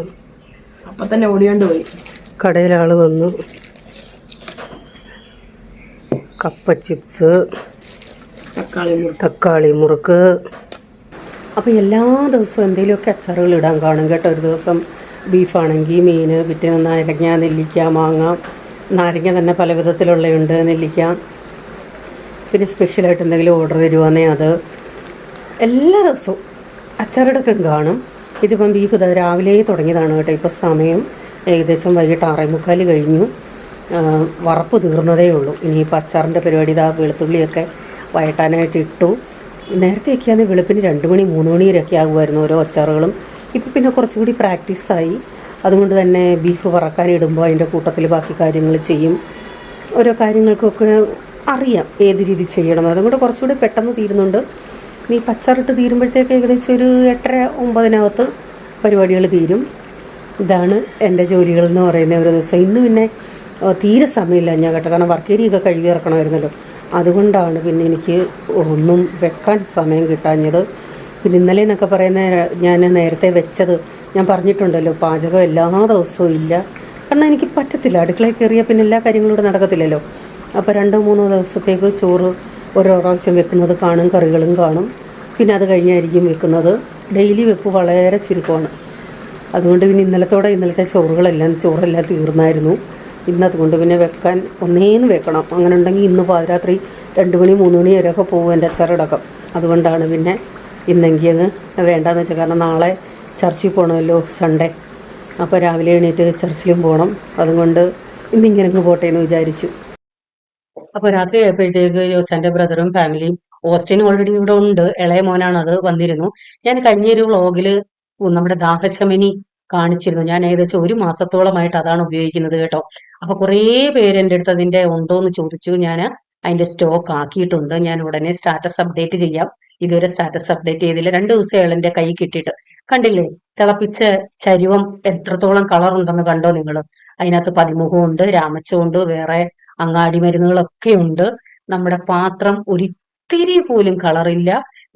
അപ്പൊ തന്നെ ഓടിയോണ്ട് പോയി. കടയിൽ ആള് വന്നു. കപ്പ ചിപ്സ്, തക്കാളി മുറുക്ക്. അപ്പോൾ എല്ലാ ദിവസവും എന്തെങ്കിലുമൊക്കെ അച്ചാറുകൾ ഇടാൻ കാണും കേട്ടോ. ഒരു ദിവസം ബീഫാണെങ്കിൽ മീൻ, പിറ്റേന്ന് നാരങ്ങ, നെല്ലിക്ക, മാങ്ങ. നാരങ്ങ തന്നെ പല വിധത്തിലുള്ളതുണ്ട്, നെല്ലിക്ക. പിന്നെ സ്പെഷ്യലായിട്ട് എന്തെങ്കിലും ഓർഡർ തരുവാന്നേ അത്. എല്ലാ ദിവസവും അച്ചാറിടക്കം കാണും. ഇതിപ്പം ബീഫ് രാവിലെ തുടങ്ങിയതാണ് കേട്ടോ. ഇപ്പോൾ സമയം ഏകദേശം വൈകിട്ട് 6:45 കഴിഞ്ഞു. വറപ്പ് തീർന്നതേ ഉള്ളൂ. ഇനിയിപ്പോൾ അച്ചാറിൻ്റെ പരിപാടി ഇതാ. വെളുത്തുള്ളിയൊക്കെ വഴട്ടാനായിട്ട് ഇട്ടു. നേരത്തെയൊക്കെ ആണെങ്കിൽ വെളുപ്പിന് 2 മണി 3 മണി വരെയൊക്കെ ആകുമായിരുന്നു ഓരോ അച്ചാറുകളും. ഇപ്പം പിന്നെ കുറച്ചുകൂടി പ്രാക്ടീസായി. അതുകൊണ്ട് തന്നെ ബീഫ് വറക്കാനിടുമ്പോൾ അതിൻ്റെ കൂട്ടത്തിൽ ബാക്കി കാര്യങ്ങൾ ചെയ്യും. ഓരോ കാര്യങ്ങൾക്കൊക്കെ അറിയാം ഏത് രീതി ചെയ്യണം. അതുകൊണ്ട് കുറച്ചുകൂടി പെട്ടെന്ന് തീരുന്നുണ്ട്. ഇനി പച്ചാറിട്ട് തീരുമ്പോഴത്തേക്ക് ഏകദേശം ഒരു 8:30-9 പരിപാടികൾ തീരും. ഇതാണ് എൻ്റെ ജോലികൾ എന്ന് പറയുന്നത് ഒരു ദിവസം. ഇന്ന് പിന്നെ തീരെ സമയമില്ല ഞാൻ കേട്ടോ. കാരണം വർക്കേരിയൊക്കെ കഴുകി ഇറക്കണമായിരുന്നല്ലോ. അതുകൊണ്ടാണ് പിന്നെ എനിക്ക് ഒന്നും വെക്കാൻ സമയം കിട്ടാഞ്ഞത്. പിന്നെ ഇന്നലെ എന്നൊക്കെ പറയുന്ന ഞാൻ നേരത്തെ വെച്ചത് ഞാൻ പറഞ്ഞിട്ടുണ്ടല്ലോ, പാചകം എല്ലാ ദിവസവും ഇല്ല. കാരണം എനിക്ക് പറ്റത്തില്ല. അടുക്കളയിൽ കയറിയാൽ പിന്നെ എല്ലാ കാര്യങ്ങളും ഇവിടെ നടക്കത്തില്ലല്ലോ. അപ്പോൾ 2-3 ദിവസത്തേക്ക് ചോറ് ഓരോ പ്രാവശ്യം വെക്കുന്നത് കാണും, കറികളും കാണും. പിന്നെ അത് കഴിഞ്ഞായിരിക്കും വെക്കുന്നത്. ഡെയിലി വെപ്പ് വളരെ ചുരുക്കമാണ്. അതുകൊണ്ട് പിന്നെ ഇന്നലത്തെ ചോറെല്ലാം തീർന്നായിരുന്നു. ഇന്നതുകൊണ്ട് പിന്നെ വെക്കാൻ ഒന്നേന്ന് വെക്കണം. അങ്ങനെ ഉണ്ടെങ്കിൽ ഇന്ന് പാതിരാത്രി 2 മണി 3 മണി വരെയൊക്കെ പോകും എൻ്റെ അച്ചാറിടക്കം. അതുകൊണ്ടാണ് പിന്നെ ഇന്നെങ്കിൽ അങ്ങ് വേണ്ടാന്ന് വെച്ചാൽ. കാരണം നാളെ ചർച്ചിൽ പോകണമല്ലോ, സൺഡേ. അപ്പോൾ രാവിലെ എണീറ്റ് ചർച്ചിലും പോകണം. അതുകൊണ്ട് ഇന്നിങ്ങനെ അങ്ങ് പോട്ടെ എന്ന് വിചാരിച്ചു. അപ്പോൾ രാത്രി ആയപ്പോഴത്തേക്ക് ജോസാൻ്റെ ബ്രദറും ഫാമിലിയും, ഓസ്റ്റിൻ ഓൾറെഡി ഇവിടെ ഉണ്ട്, ഇളയ മോനാണത്, വന്നിരുന്നു. ഞാൻ കഴിഞ്ഞൊരു വ്ളോഗിൽ നമ്മുടെ ദാഹശമനി കാണിച്ചിരുന്നു. ഞാൻ ഏകദേശം 1 മാസത്തോളമായിട്ട് അതാണ് ഉപയോഗിക്കുന്നത് കേട്ടോ. അപ്പൊ കുറേ പേര് എൻ്റെ അടുത്ത് അതിന്റെ ഉണ്ടോ എന്ന് ചോദിച്ചു. ഞാൻ അതിന്റെ സ്റ്റോക്ക് ആക്കിയിട്ടുണ്ട്. ഞാൻ ഉടനെ സ്റ്റാറ്റസ് അപ്ഡേറ്റ് ചെയ്യാം. ഇതുവരെ സ്റ്റാറ്റസ് അപ്ഡേറ്റ് ചെയ്തില്ല. 2 ദിവസമേ എൻ്റെ കൈ കിട്ടിയിട്ട്. കണ്ടില്ലേ തിളപ്പിച്ച ചരുവം എത്രത്തോളം കളർ ഉണ്ടെന്ന് കണ്ടോ നിങ്ങൾ? അതിനകത്ത് പതിമുഖമുണ്ട്, രാമച്ചമുണ്ട്, വേറെ അങ്ങാടി മരുന്നുകളൊക്കെ ഉണ്ട്. നമ്മുടെ പാത്രം ഒരിത്തിരി പോലും കളറില്ല.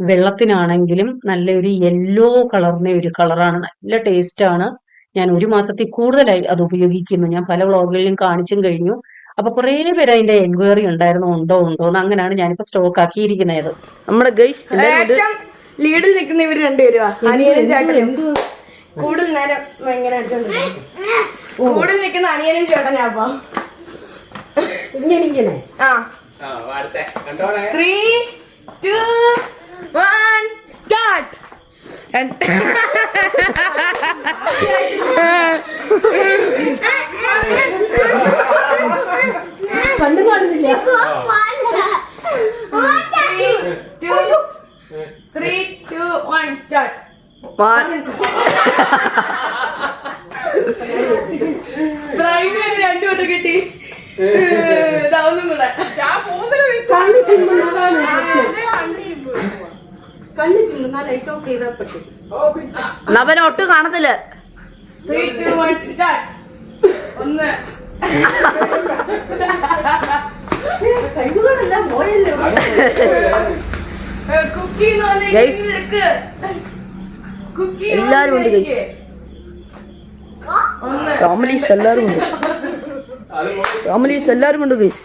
വെള്ളത്തിനാണെങ്കിലും നല്ലൊരു യെല്ലോ കളറിന്റെ ഒരു കളറാണ്. നല്ല ടേസ്റ്റ് ആണ്. ഞാൻ 1 മാസത്തിൽ കൂടുതലായി അത് ഉപയോഗിക്കുന്നു. ഞാൻ പല വ്ളോഗുകളിലും കാണിച്ചും കഴിഞ്ഞു. അപ്പൊ കുറേ പേര് അതിന്റെ എൻക്വയറി ഉണ്ടായിരുന്നു, ഉണ്ടോ എന്ന്. അങ്ങനെയാണ് ഞാനിപ്പോ സ്റ്റോക്ക് ആക്കിയിരിക്കുന്നത്. നമ്മുടെ ഗൈസ് ലീഡിൽ നിൽക്കുന്ന ഇവര് രണ്ടുപേരുവാ അനിയനും ചേട്ടനും കൂടുതൽ നേരം ഭയങ്കര അടിച്ചോണ്ടിരിക്കും കൂടുതൽ നിൽക്കുന്ന അനിയനും ചേട്ടനാ അപ്പൊ ഇങ്ങനെ ആ കണ്ടോളെ 3, 2, 1 സ്റ്റാർട്ട്. കണ്ടു കാണുന്നില്ല. 3, 2, 1 സ്റ്റാർട്ട്. രണ്ടു വട്ടം കിട്ടി. ഇതാവുന്നും കൂടെ അവനെ ഒട്ടും കാണത്തില്ല. 3, 2, 1 സ്റ്റാർട്ട്. 1 എല്ലാരും ഉണ്ട് ഗൈസ്. ഫാമിലീസ് എല്ലാരും ഉണ്ട്. ഫാമിലീസ് എല്ലാരും ഉണ്ട് ഗൈസ്.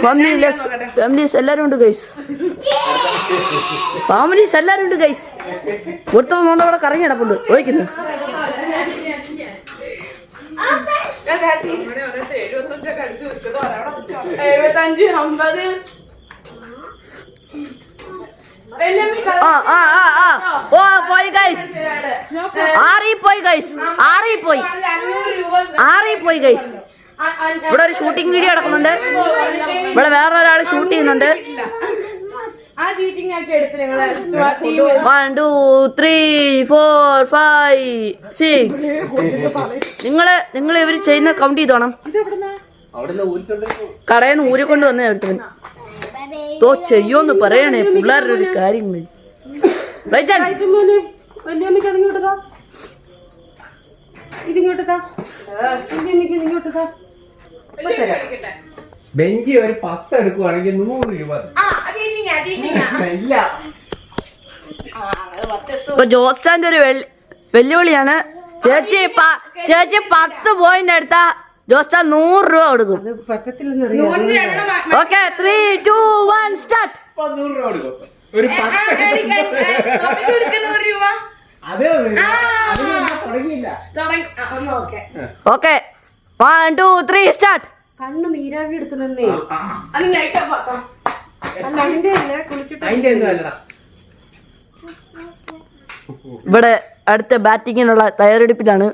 ഫാമിലീസ് എല്ലാരും ഉണ്ട് ഗൈസ്. ഫാമിലീസ് എല്ലാരും ഉണ്ട് ഗൈസ്. ഒരുത്തം അവിടെ കറങ്ങി കിടപ്പുണ്ട് ചോദിക്കുന്നു. 75, 50. ഓ പോയി ഗൈസ്. ആറിപ്പോയി ഗൈസ്. ആറിപ്പോയി ഗൈസ്. ഇവിടെ ഒരു ഷൂട്ടിംഗ് വീഡിയോ നടക്കുന്നുണ്ട്. ഇവിടെ വേറെ ഒരാൾ ഷൂട്ട് ചെയ്യുന്നുണ്ട്. 1, 2, 3, 4, 5, 6. നിങ്ങൾ ഇവര് ചെയ്യുന്ന കൗണ്ട് ചെയ്തോണം. കടയിൽ നിന്ന് ഊരിക്കൊണ്ട് വന്നേ എടുത്തു തോ ചെയ്യോന്ന് പറയണേ പിള്ളേരുടെ ഒരു കാര്യം. ബെഞ്ചി ഒരു 10 എടുക്കുവാണെങ്കിൽ 100 രൂപ. ഇല്ല ഇപ്പൊ ജോസ്റ്റാന്റെ ഒരു വെല്ലുവിളിയാണ്. ചേച്ചി 10 പോയിന്റ് എടുത്താ ജോസ്റ്റാൻ 100 രൂപ കൊടുക്കും. Okay 3, 2, 1 start. 100 രൂപ കൊടുക്കും. ഒരു 10 രൂപ. Okay 1, 2, 3 start. കണ്ണ് നീരാവി എടുക്കുന്നേ. ഇവിടെ അടുത്ത ബാറ്റിങ്ങിനുള്ള തയ്യാറെടുപ്പിലാണ്.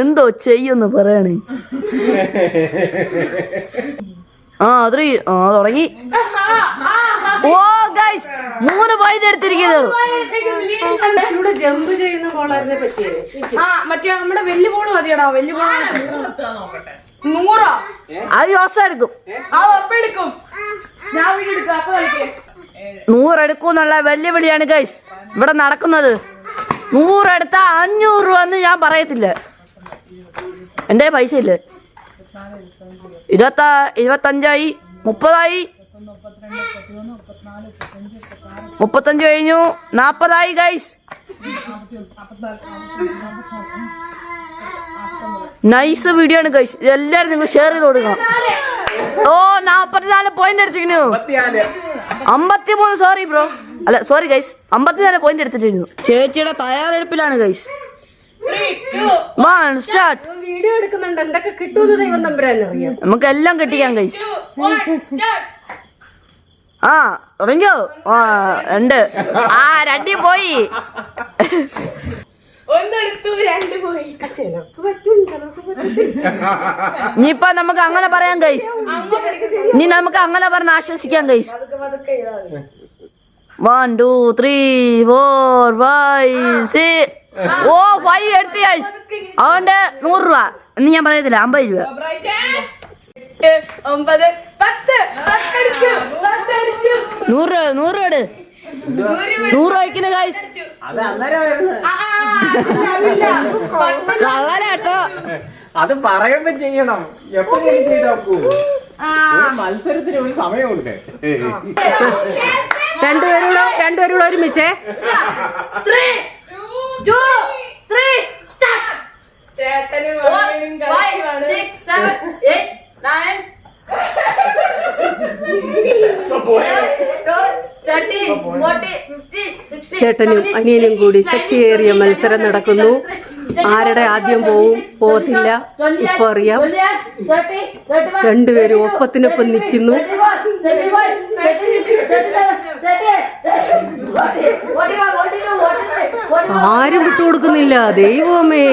എന്തോ ചെയ്യുമെന്ന് പറയണേ. തുടങ്ങി. ഓ ഗൈസ് 3 പോയിന്റ് എടുത്തിരിക്കുന്നത്. ജമ്പ് ചെയ്യുന്ന ബോളറിനെ പറ്റിയത് മറ്റേ നമ്മുടെ വലിയ ബോള് മതിയടാ. വലിയ ബോൾ 100 അത് ജോസ എടുക്കും. എടുക്കും. ഞാൻ വീഡിയോ എടുക്കാം. അപ്പൊ കളിക്കേ 100 എടുക്കൂന്നുള്ള വെല്ലുവിളിയാണ് ഗൈസ് ഇവിടെ നടക്കുന്നത്. 100 എടുത്താ 500 രൂപ എന്ന് ഞാൻ പറയത്തില്ല. എന്റെ പൈസ ഇല്ലേ. 25ആയി, 30ആയി, 35 കഴിഞ്ഞു, 40ആയി ഗൈസ്. നൈസ് വീഡിയോ ആണ് ഗൈസ്. എല്ലാരും നിങ്ങൾ ഷെയർ ചെയ്ത് കൊടുക്കണം. ഓ 44 പോയിന്റ് എടുത്തിരിക്കുന്നു. 53 sorry bro. അല്ല സോറി ഗൈസ് 54 പോയിന്റ് എടുത്തിട്ടിരുന്നു. ചേച്ചിയുടെ തയ്യാറെടുപ്പിലാണ് ഗൈസ്. 1 സ്റ്റാർട്ട്. വീഡിയോ എടുക്കുന്നുണ്ട്. എന്തൊക്കെ കിട്ടുമെന്ന് ദൈവം തമ്പുരാനറിയാം. നമുക്ക് എല്ലാം കെട്ടിക്കാം ഗൈസ്. തുടങ്ങിയോ. 2 2 പോയി. 1 എടുത്തു, 2 പോയി. ഇനിയിപ്പൊ നമുക്ക് അങ്ങനെ പറയാം ഗൈസ്. ഇനി നമുക്ക് അങ്ങനെ പറഞ്ഞ് ആശ്വസിക്കാം ഗൈസ്. 1, 2, 3, 4, 5, 6. ഓ 5 എടുത്ത് ഗൈസ്. അതുകൊണ്ട് 100 രൂപ എന്ന് ഞാൻ പറയത്തില്ല, 50 രൂപ. 9, 10. 100 രൂപ 100 വയ്ക്കുന്നു ഗൈസ്. കള്ളലാട്ടോ. അത് പറയുമ്പോ ചെയ്യണം. എപ്പോഴും ചെയ്ത് നോക്കൂ. മത്സരത്തിന് ഒരു സമയമുണ്ട്. രണ്ടുപേരും ഒരുമിച്ചേ. 3, 2, 3 സ്റ്റാർട്ട്. 4, 5, 6, 7, 8, 9. ചേട്ടനും അനിയനും കൂടി ശക്തിയേറിയ മത്സരം നടക്കുന്നു. ആരുടെ ആദ്യം പോകത്തില്ല ഇപ്പൊ അറിയാം. രണ്ടുപേരും ഒപ്പത്തിനൊപ്പം നിൽക്കുന്നു. ആരും വിട്ടുകൊടുക്കുന്നില്ല. ദൈവമേ,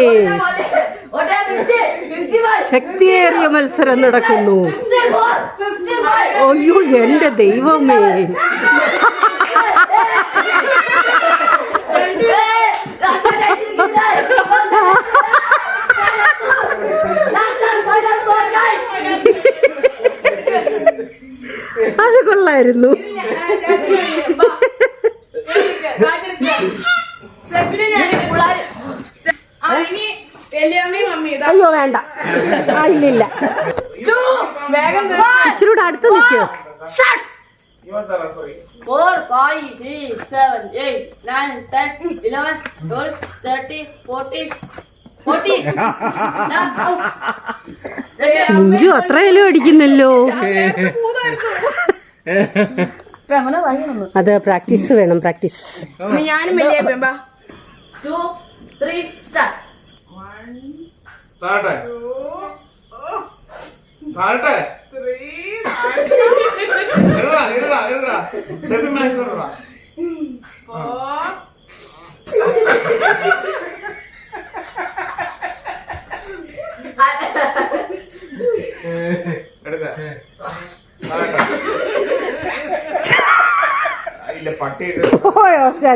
ശക്തിയേറിയ മത്സരം നടക്കുന്നു. അയ്യോ എന്റെ ദൈവമേ, അത് കൊള്ളായിരുന്നു. അയ്യോ വേണ്ട, ഇല്ലില്ല, ഇച്ചിരൂടെ അടുത്ത് നിൽക്കോ. 4, 5, 6, 7, 8, 9, 10, 11, 12, 13, 14, 40. Last out. ചിഞ്ചു അത്രയല്ലോ അടിക്കുന്നല്ലോ. അത് പ്രാക്ടീസ് വേണം, പ്രാക്ടീസ്. ഞാനും 2, 3, start. 1, 2, 3.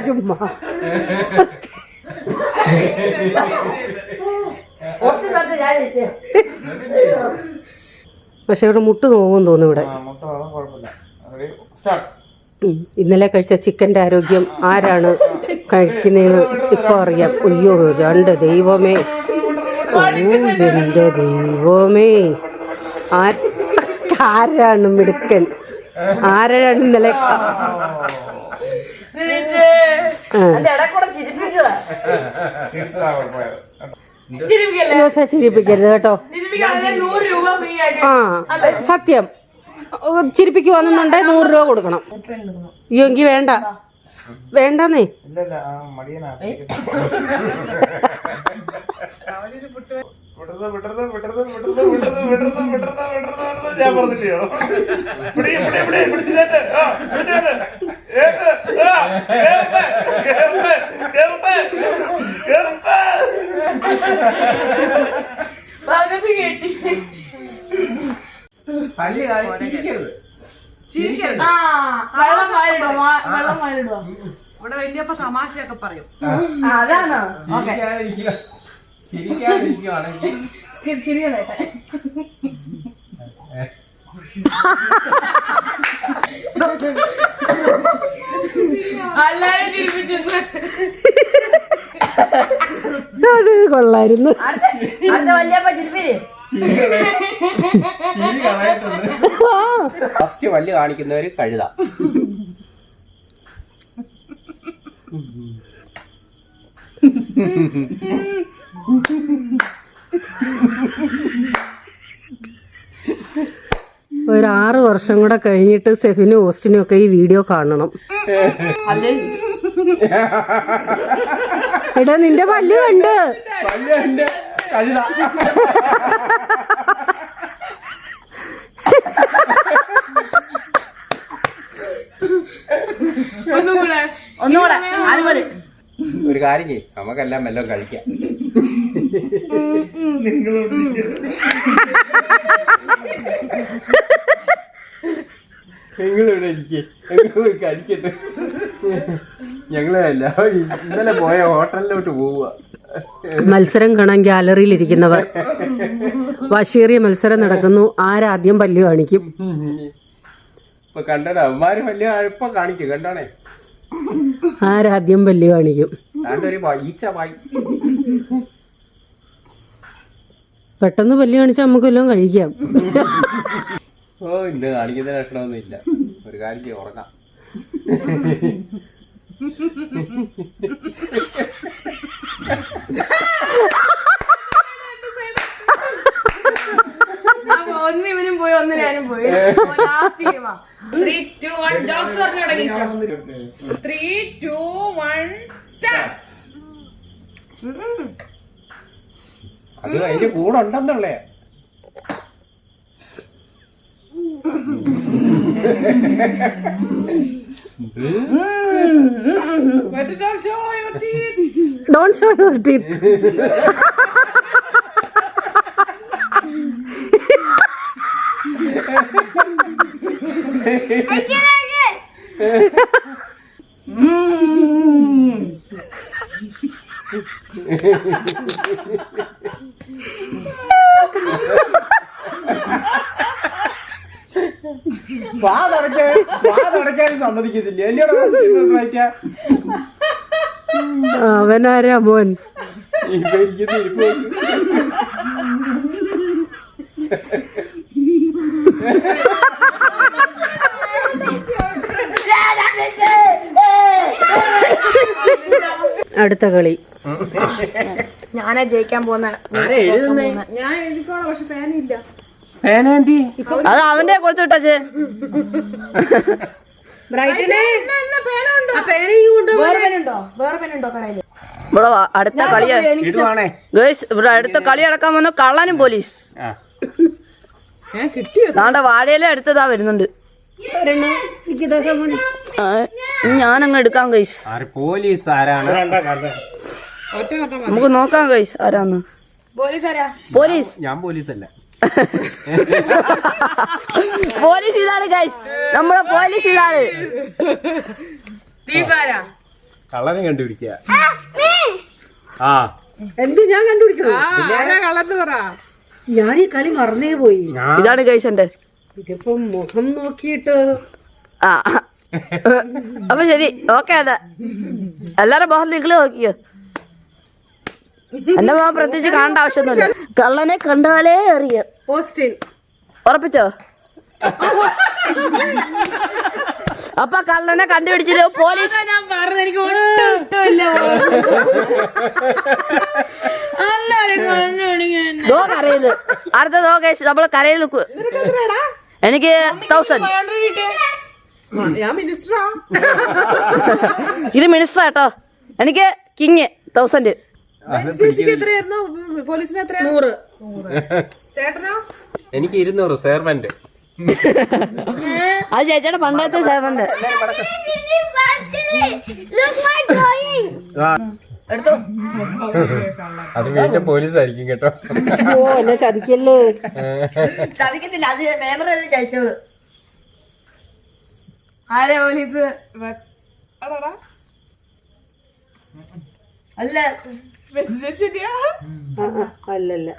ചുമ്മാ പക്ഷെ ഇവിടെ മുട്ട് നോവും തോന്നുന്നു. ഇവിടെ ഇന്നലെ കഴിച്ച ചിക്കൻ്റെ ആരോഗ്യം ആരാണ് കഴിക്കുന്നതെന്ന് ഇപ്പൊ അറിയാം. അയ്യോ രണ്ട് ദൈവമേ, എന്റെ ദൈവമേ, ആരാണ് മിടുക്കൻ? ആരാണ് ഇന്നലെ ചിരിപ്പിക്കരുത് കേട്ടോ. ആ സത്യം, ചിരിപ്പിക്കുവാന്നുണ്ടെ 100 രൂപ കൊടുക്കണം. അയ്യോ എങ്കിൽ വേണ്ട, വേണ്ടെന്നേ. ഞാൻ പറഞ്ഞില്ലയോ? പല്ല് ചിരിക്കരുത്. ഇവിടെ വലിയപ്പ തമാശയൊക്കെ പറയും. അതാണോ? ചിരിക്കാതിരിക്കുവാണെങ്കിൽ അത് കൊള്ളായിരുന്നു. ഫസ്റ്റ് വല്യ കാണിക്കുന്നവര് കഴുത. ഒരു 6 വർഷം കൂടെ കഴിഞ്ഞിട്ട് സെഫിനും ഓസ്റ്റിനും ഒക്കെ ഈ വീഡിയോ കാണണം. എടാ നിന്റെ പല്ല് കണ്ട് കഴുത. ഒന്നുകൂടെ ഒരു കാര്യം ചെയ്യ്, നമുക്കെല്ലാം വല്ലതും കഴിക്കാം. നിങ്ങളിവിടെ ഇരിക്കേ, കഴിക്കട്ടെ. ഞങ്ങളല്ല ഇന്നലെ പോയ ഹോട്ടലിലോട്ട് പോവുക. മത്സരം കാണാൻ ഗാലറിയിൽ ഇരിക്കുന്നവർ. വാശിയേറിയ മത്സരം നടക്കുന്നു. ആരാദ്യം പല്ല് കാണിക്കും? ഇപ്പൊ കണ്ടോ അവന്മാര് വലിയ ഇപ്പൊ കാണിക്കും. കണ്ടാണേ, ആരാദ്യം പല്ല് കാണിക്കും? ഒരു ഈച്ച വായി. പെട്ടെന്ന് പല്ല് കാണിച്ചാൽ നമുക്ക് വല്ലതും കഴിക്കാം. ഓ ഇന്ന് കാണിക്കുന്ന ലക്ഷണമൊന്നും ഇല്ല. ഒരു കാര്യം ഉറങ്ങാം. ഒന്ന് ഇവനും പോയി ഒന്ന് ഞാനും പോയി. ലാസ്റ്റ് ടീമാ. 3, 2, 1 ജോക്സ് പറഞ്ഞു തുടങ്ങി. 3, 2, 1 സ്റ്റാർട്ട്. അത് അതിന്റെ കൂടെ ഉണ്ടെന്നുള്ളേ. Don't show your teeth. വാ തുടയ്ക്കാനും സമ്മതിക്കത്തില്ല. എന്നോട് അവനാരാ മോൻ? അടുത്ത കളി ഞാനാ ജയിക്കാൻ പോന്ന. എഴുതുന്നേ ഞാൻ എഴുതിക്കോളാം, പക്ഷെ പേനില്ല. പേനേന്തി അത് അവന്റെ കൊടുത്തു വിട്ടേ. ബ്രൈറ്റനെ വേറെ പേനുണ്ടോ കടയില്? ഇവിടെ അടുത്ത കളിയാ ഇടുവാണേ. ഗൈസ്, ഇവിടെ അടുത്ത കളി നടക്കാൻ വന്ന കള്ളനും പോലീസ്. നാണ്ട വാഴയിലെ അടുത്തതാ വരുന്നുണ്ട്. ഞാനങ്ങ് എടുക്കാം ഗൈസ്. പോലീസ് ആരാണ്? നമുക്ക് നോക്കാം ഗൈസ് ആരാന്ന്. പോലീസ് ആരാ? പോലീസ് ഞാൻ പോലീസല്ല. പോലീസ് ഇതാണ് ഗൈസ്, നമ്മുടെ പോലീസ് ഇതാണ്. ദീപാരാ? കള്ളനെ കണ്ടുപിടിക്കുക. എന്ത് ഞാൻ കണ്ടുപിടിക്കണോ? ഞാൻ ഈ കളി മറന്നേ പോയി. ഇതാണ് ഗൈസ് എന്റെ. ഇതിപ്പോ മുഖം നോക്കിയിട്ട് ആ അപ്പൊ ശരി, ഓക്കെ. അതെ, എല്ലാരും ബോഹർ നിങ്ങള് നോക്കിയോ. എന്റെ മോൻ പ്രത്യേകിച്ച് കാണേണ്ട ആവശ്യമൊന്നുമില്ല. കള്ളനെ കണ്ടാലേ അറിയാം. പോസ്റ്റിൽ ഉറപ്പിച്ചോ? അപ്പൊ കള്ളനെ കണ്ടുപിടിച്ചത് പോലീസ്. ഞാൻ പറഞ്ഞത് എനിക്ക് ഒട്ടും ഇഷ്ടമില്ല. ദോ കരയില് അടുത്ത ദോ കേസ് നമ്മള് കരയിൽ എനിക്ക് 1000. ഞാൻ മിനിസ്റ്ററാ. ഇത് മിനിസ്റ്റർ കേട്ടോ. എനിക്ക് കിങ് 1000. എത്രയായിരുന്നു? പോലീസിന് എത്രയാ? 100. ചേട്ടനോ? എനിക്ക് 200 സെർവന്റ്. അത് ചേച്ചിയുടെ പണ്ടത്തെ സെർവന്റ്. എടുത്തു. അത് വീട്ടിൽ പോലീസ് ആയിരിക്കും കേട്ടോ. ഓ എന്നെ ചതിക്കല്ലേ. ചതിക്കത്തില്ല, അത് പേപ്പർ ചതിച്ചോളൂ. ആരാ പോലീസ്? അല്ല അല്ലല്ല,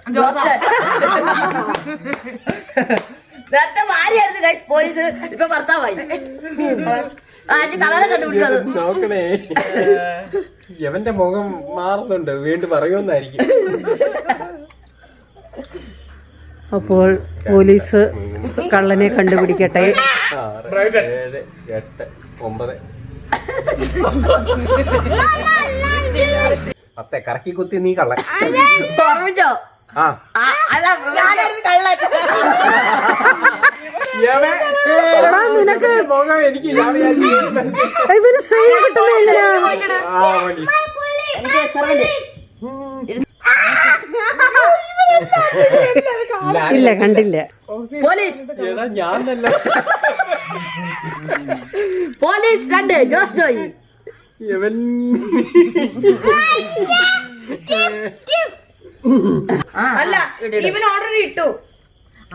നേരത്തെ ഭാര്യയായിരുന്നു ഗൈസ് പോലീസ്, ഇപ്പൊ ഭർത്താവായി. കളറെ കണ്ടുപിടിച്ചോളൂ. നോക്കണേ, എവന്റെ മുഖം മാറുന്നുണ്ട്, വീണ്ടും പറയുമെന്നായിരിക്കും. അപ്പോൾ പോലീസ് കള്ളനെ കണ്ടുപിടിക്കട്ടെ. 6, 7, 8, 9. 10 കറക്കി കുത്തി നീ കള്ളൻ. ഓർമ്മിച്ചോ? അല്ല, കള്ളൻ. നിനക്ക് മുഖം എനിക്ക് ഇവര് സൈൻ കിട്ടുന്ന എനിക്ക് സെർവന്റ്. ഇല്ല, കണ്ടില്ല. പോലീസ് ഞാൻ തന്നെ. പോലീസ് 2 ജോസ് ജോയി. ഇവൻ അല്ല, ഇവൻ ഓൾറെഡി ഇട്ടു.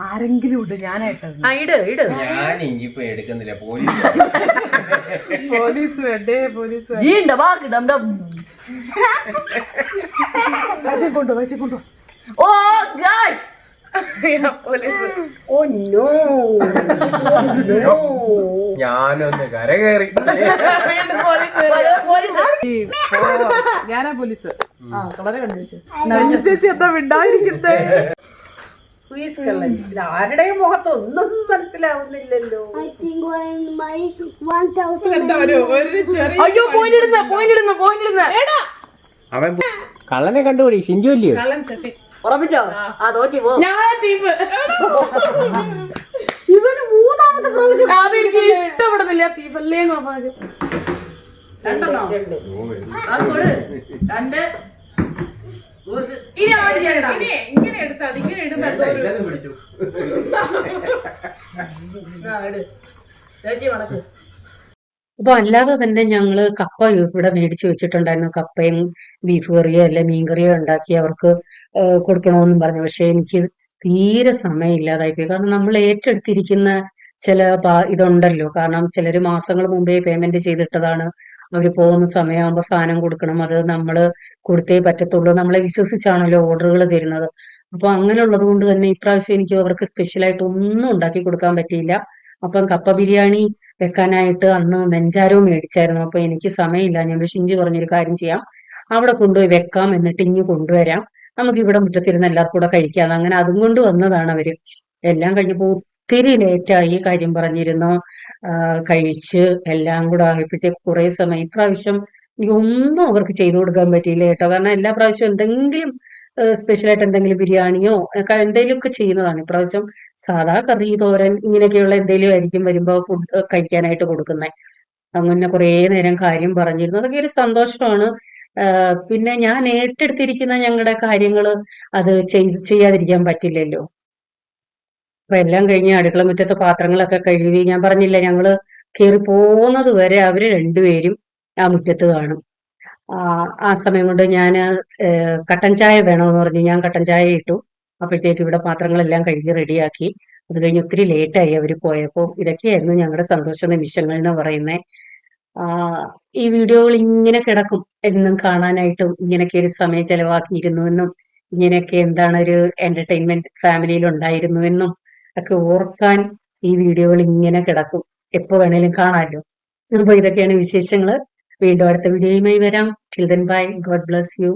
ആരെങ്കിലും ഇട്ടു, ഞാനായിട്ടത്. ഇട്. ഞാൻ ഇനിയിപ്പോ എടുക്കുന്നില്ല. പോലീസ് വേണ്ടേ? പോലീസ് ജീണ്ട വാക്ക് ഡം ഡം. കൊണ്ടു. Oh guys, police. Oh no. ഞാനൊന്ന് കരകയറി. പോലീസ്. ഞാനാ പോലീസ്. കളറെ കണ്ടുപിടിച്ചു. ചേച്ചി എന്താ മിണ്ടായിരിക്കുന്നേ? ആരുടെയും മുഖത്തൊന്നും മനസ്സിലാവുന്നില്ലല്ലോ. അയ്യോ, പോയിന്റിടുന്ന. അവൻ കള്ളനെ കണ്ടുപിടി. ഷിഞ്ചു ഇല്ലയോ? കള്ളൻ സെട്ടി. ഉറപ്പിച്ചോ? ആ തോറ്റി പോ. ഞാൻ തീപ്പ്. അതെനിക്ക് ഇഷ്ടപ്പെടുന്നില്ല. തീഫല്ലേ രണ്ടെണ്ണോ? അത് കൊടു. രണ്ട്. ഒരു. ഇനി ആര് ചെയ്യണ്ട? ഇങ്ങനെ എടുത്താ ഇങ്ങനെ ഇടുമ്പോ ഇതൊക്കെ പിടിച്ചു. എട്. ചേച്ചി മടക്ക്. അപ്പൊ അല്ലാതെ തന്നെ ഞങ്ങള് കപ്പ ഇവിടെ മേടിച്ചു വെച്ചിട്ടുണ്ടായിരുന്നു. കപ്പയും ബീഫ് കറിയോ അല്ലെ മീൻ കറിയോ ഉണ്ടാക്കി അവർക്ക് കൊടുക്കണമെന്നും പറഞ്ഞു. പക്ഷെ എനിക്ക് തീരെ സമയം ഇല്ലാതായിപ്പോയി. കാരണം നമ്മൾ ഏറ്റെടുത്തിരിക്കുന്ന ചില ഇതുണ്ടല്ലോ. കാരണം ചിലര് മാസങ്ങൾ മുമ്പേ പേയ്മെന്റ് ചെയ്തിട്ടതാണ്. അവര് പോകുന്ന സമയമാകുമ്പോൾ സാധനം കൊടുക്കണം. അത് നമ്മള് കൊടുത്തേ പറ്റത്തുള്ളൂ. നമ്മളെ വിശ്വസിച്ചാണല്ലോ ഓർഡറുകൾ തരുന്നത്. അപ്പൊ അങ്ങനെയുള്ളത് കൊണ്ട് തന്നെ ഇപ്രാവശ്യം എനിക്ക് അവർക്ക് സ്പെഷ്യലായിട്ട് ഒന്നും ഉണ്ടാക്കി കൊടുക്കാൻ പറ്റിയില്ല. അപ്പം കപ്പ ബിരിയാണി വെക്കാനായിട്ട് അന്ന് നെഞ്ചാരവും മേടിച്ചായിരുന്നു. അപ്പൊ എനിക്ക് സമയമില്ല. ഞാൻ ഷിഞ്ചി പറഞ്ഞൊരു കാര്യം ചെയ്യാം, അവിടെ കൊണ്ടുപോയി വെക്കാം, എന്നിട്ട് ഇങ്ങ് കൊണ്ടുവരാം, നമുക്ക് ഇവിടെ മുറ്റത്തിരുന്ന് എല്ലാവർക്കും കൂടെ കഴിക്കാം. അങ്ങനെ അതും കൊണ്ട് വന്നതാണ് അവര്. എല്ലാം കഴിഞ്ഞപ്പോ ഒത്തിരി ലേറ്റായി. കാര്യം പറഞ്ഞിരുന്നു കഴിച്ച് എല്ലാം കൂടെ ആയപ്പോഴത്തേക്ക് കുറെ സമയം. ഇപ്രാവശ്യം എനിക്ക് ഒന്നും അവർക്ക് ചെയ്തു കൊടുക്കാൻ പറ്റിയില്ല കേട്ടോ. കാരണം എല്ലാ പ്രാവശ്യവും എന്തെങ്കിലും സ്പെഷ്യലായിട്ട് എന്തെങ്കിലും ബിരിയാണിയോ എന്തെങ്കിലുമൊക്കെ ചെയ്യുന്നതാണ്. ഇപ്രാവശ്യം സാധാ കറി തോരൻ ഇങ്ങനെയൊക്കെയുള്ള എന്തെങ്കിലും ആയിരിക്കും വരുമ്പോ ഫുഡ് കഴിക്കാനായിട്ട് കൊടുക്കുന്നത്. അങ്ങനെ കുറെ നേരം കാര്യം പറഞ്ഞിരുന്നു. അതൊക്കെ ഒരു സന്തോഷമാണ്. പിന്നെ ഞാൻ ഏറ്റെടുത്തിരിക്കുന്ന ഞങ്ങളുടെ കാര്യങ്ങള് അത് ചെയ്യാതിരിക്കാൻ പറ്റില്ലല്ലോ. അപ്പൊ എല്ലാം കഴിഞ്ഞ് അടുക്കള മുറ്റത്തെ പാത്രങ്ങളൊക്കെ കഴുകി, ഞാൻ പറഞ്ഞില്ല ഞങ്ങള് കയറി പോകുന്നത് വരെ അവര് രണ്ടുപേരും ആ മുറ്റത്ത് കാണും. ആ സമയം കൊണ്ട് ഞാൻ കട്ടൻ ചായ വേണമെന്ന് പറഞ്ഞു. ഞാൻ കട്ടൻ ചായ ഇട്ടു. അപ്പോഴത്തേക്ക് ഇവിടെ പാത്രങ്ങളെല്ലാം കഴുകി റെഡിയാക്കി. അത് കഴിഞ്ഞ് ഒത്തിരി ലേറ്റായി അവർ പോയപ്പോൾ. ഇതൊക്കെയായിരുന്നു ഞങ്ങളുടെ സന്തോഷ നിമിഷങ്ങൾ എന്ന് പറയുന്നത്. ഈ വീഡിയോകൾ ഇങ്ങനെ കിടക്കും എന്നും കാണാനായിട്ടും ഇങ്ങനെയൊക്കെ ഒരു സമയം ചെലവാക്കിയിരുന്നു എന്നും ഇങ്ങനെയൊക്കെ എന്താണ് ഒരു എന്റർടൈൻമെന്റ് ഫാമിലിയിൽ ഉണ്ടായിരുന്നു എന്നും ഒക്കെ ഓർക്കാൻ ഈ വീഡിയോകൾ ഇങ്ങനെ കിടക്കും. എപ്പോ വേണേലും കാണാമല്ലോ. അപ്പൊ ഇതൊക്കെയാണ് വിശേഷങ്ങള്. വീണ്ടും അടുത്ത വീഡിയോയുമായി വരാം. Till then bye. God bless you.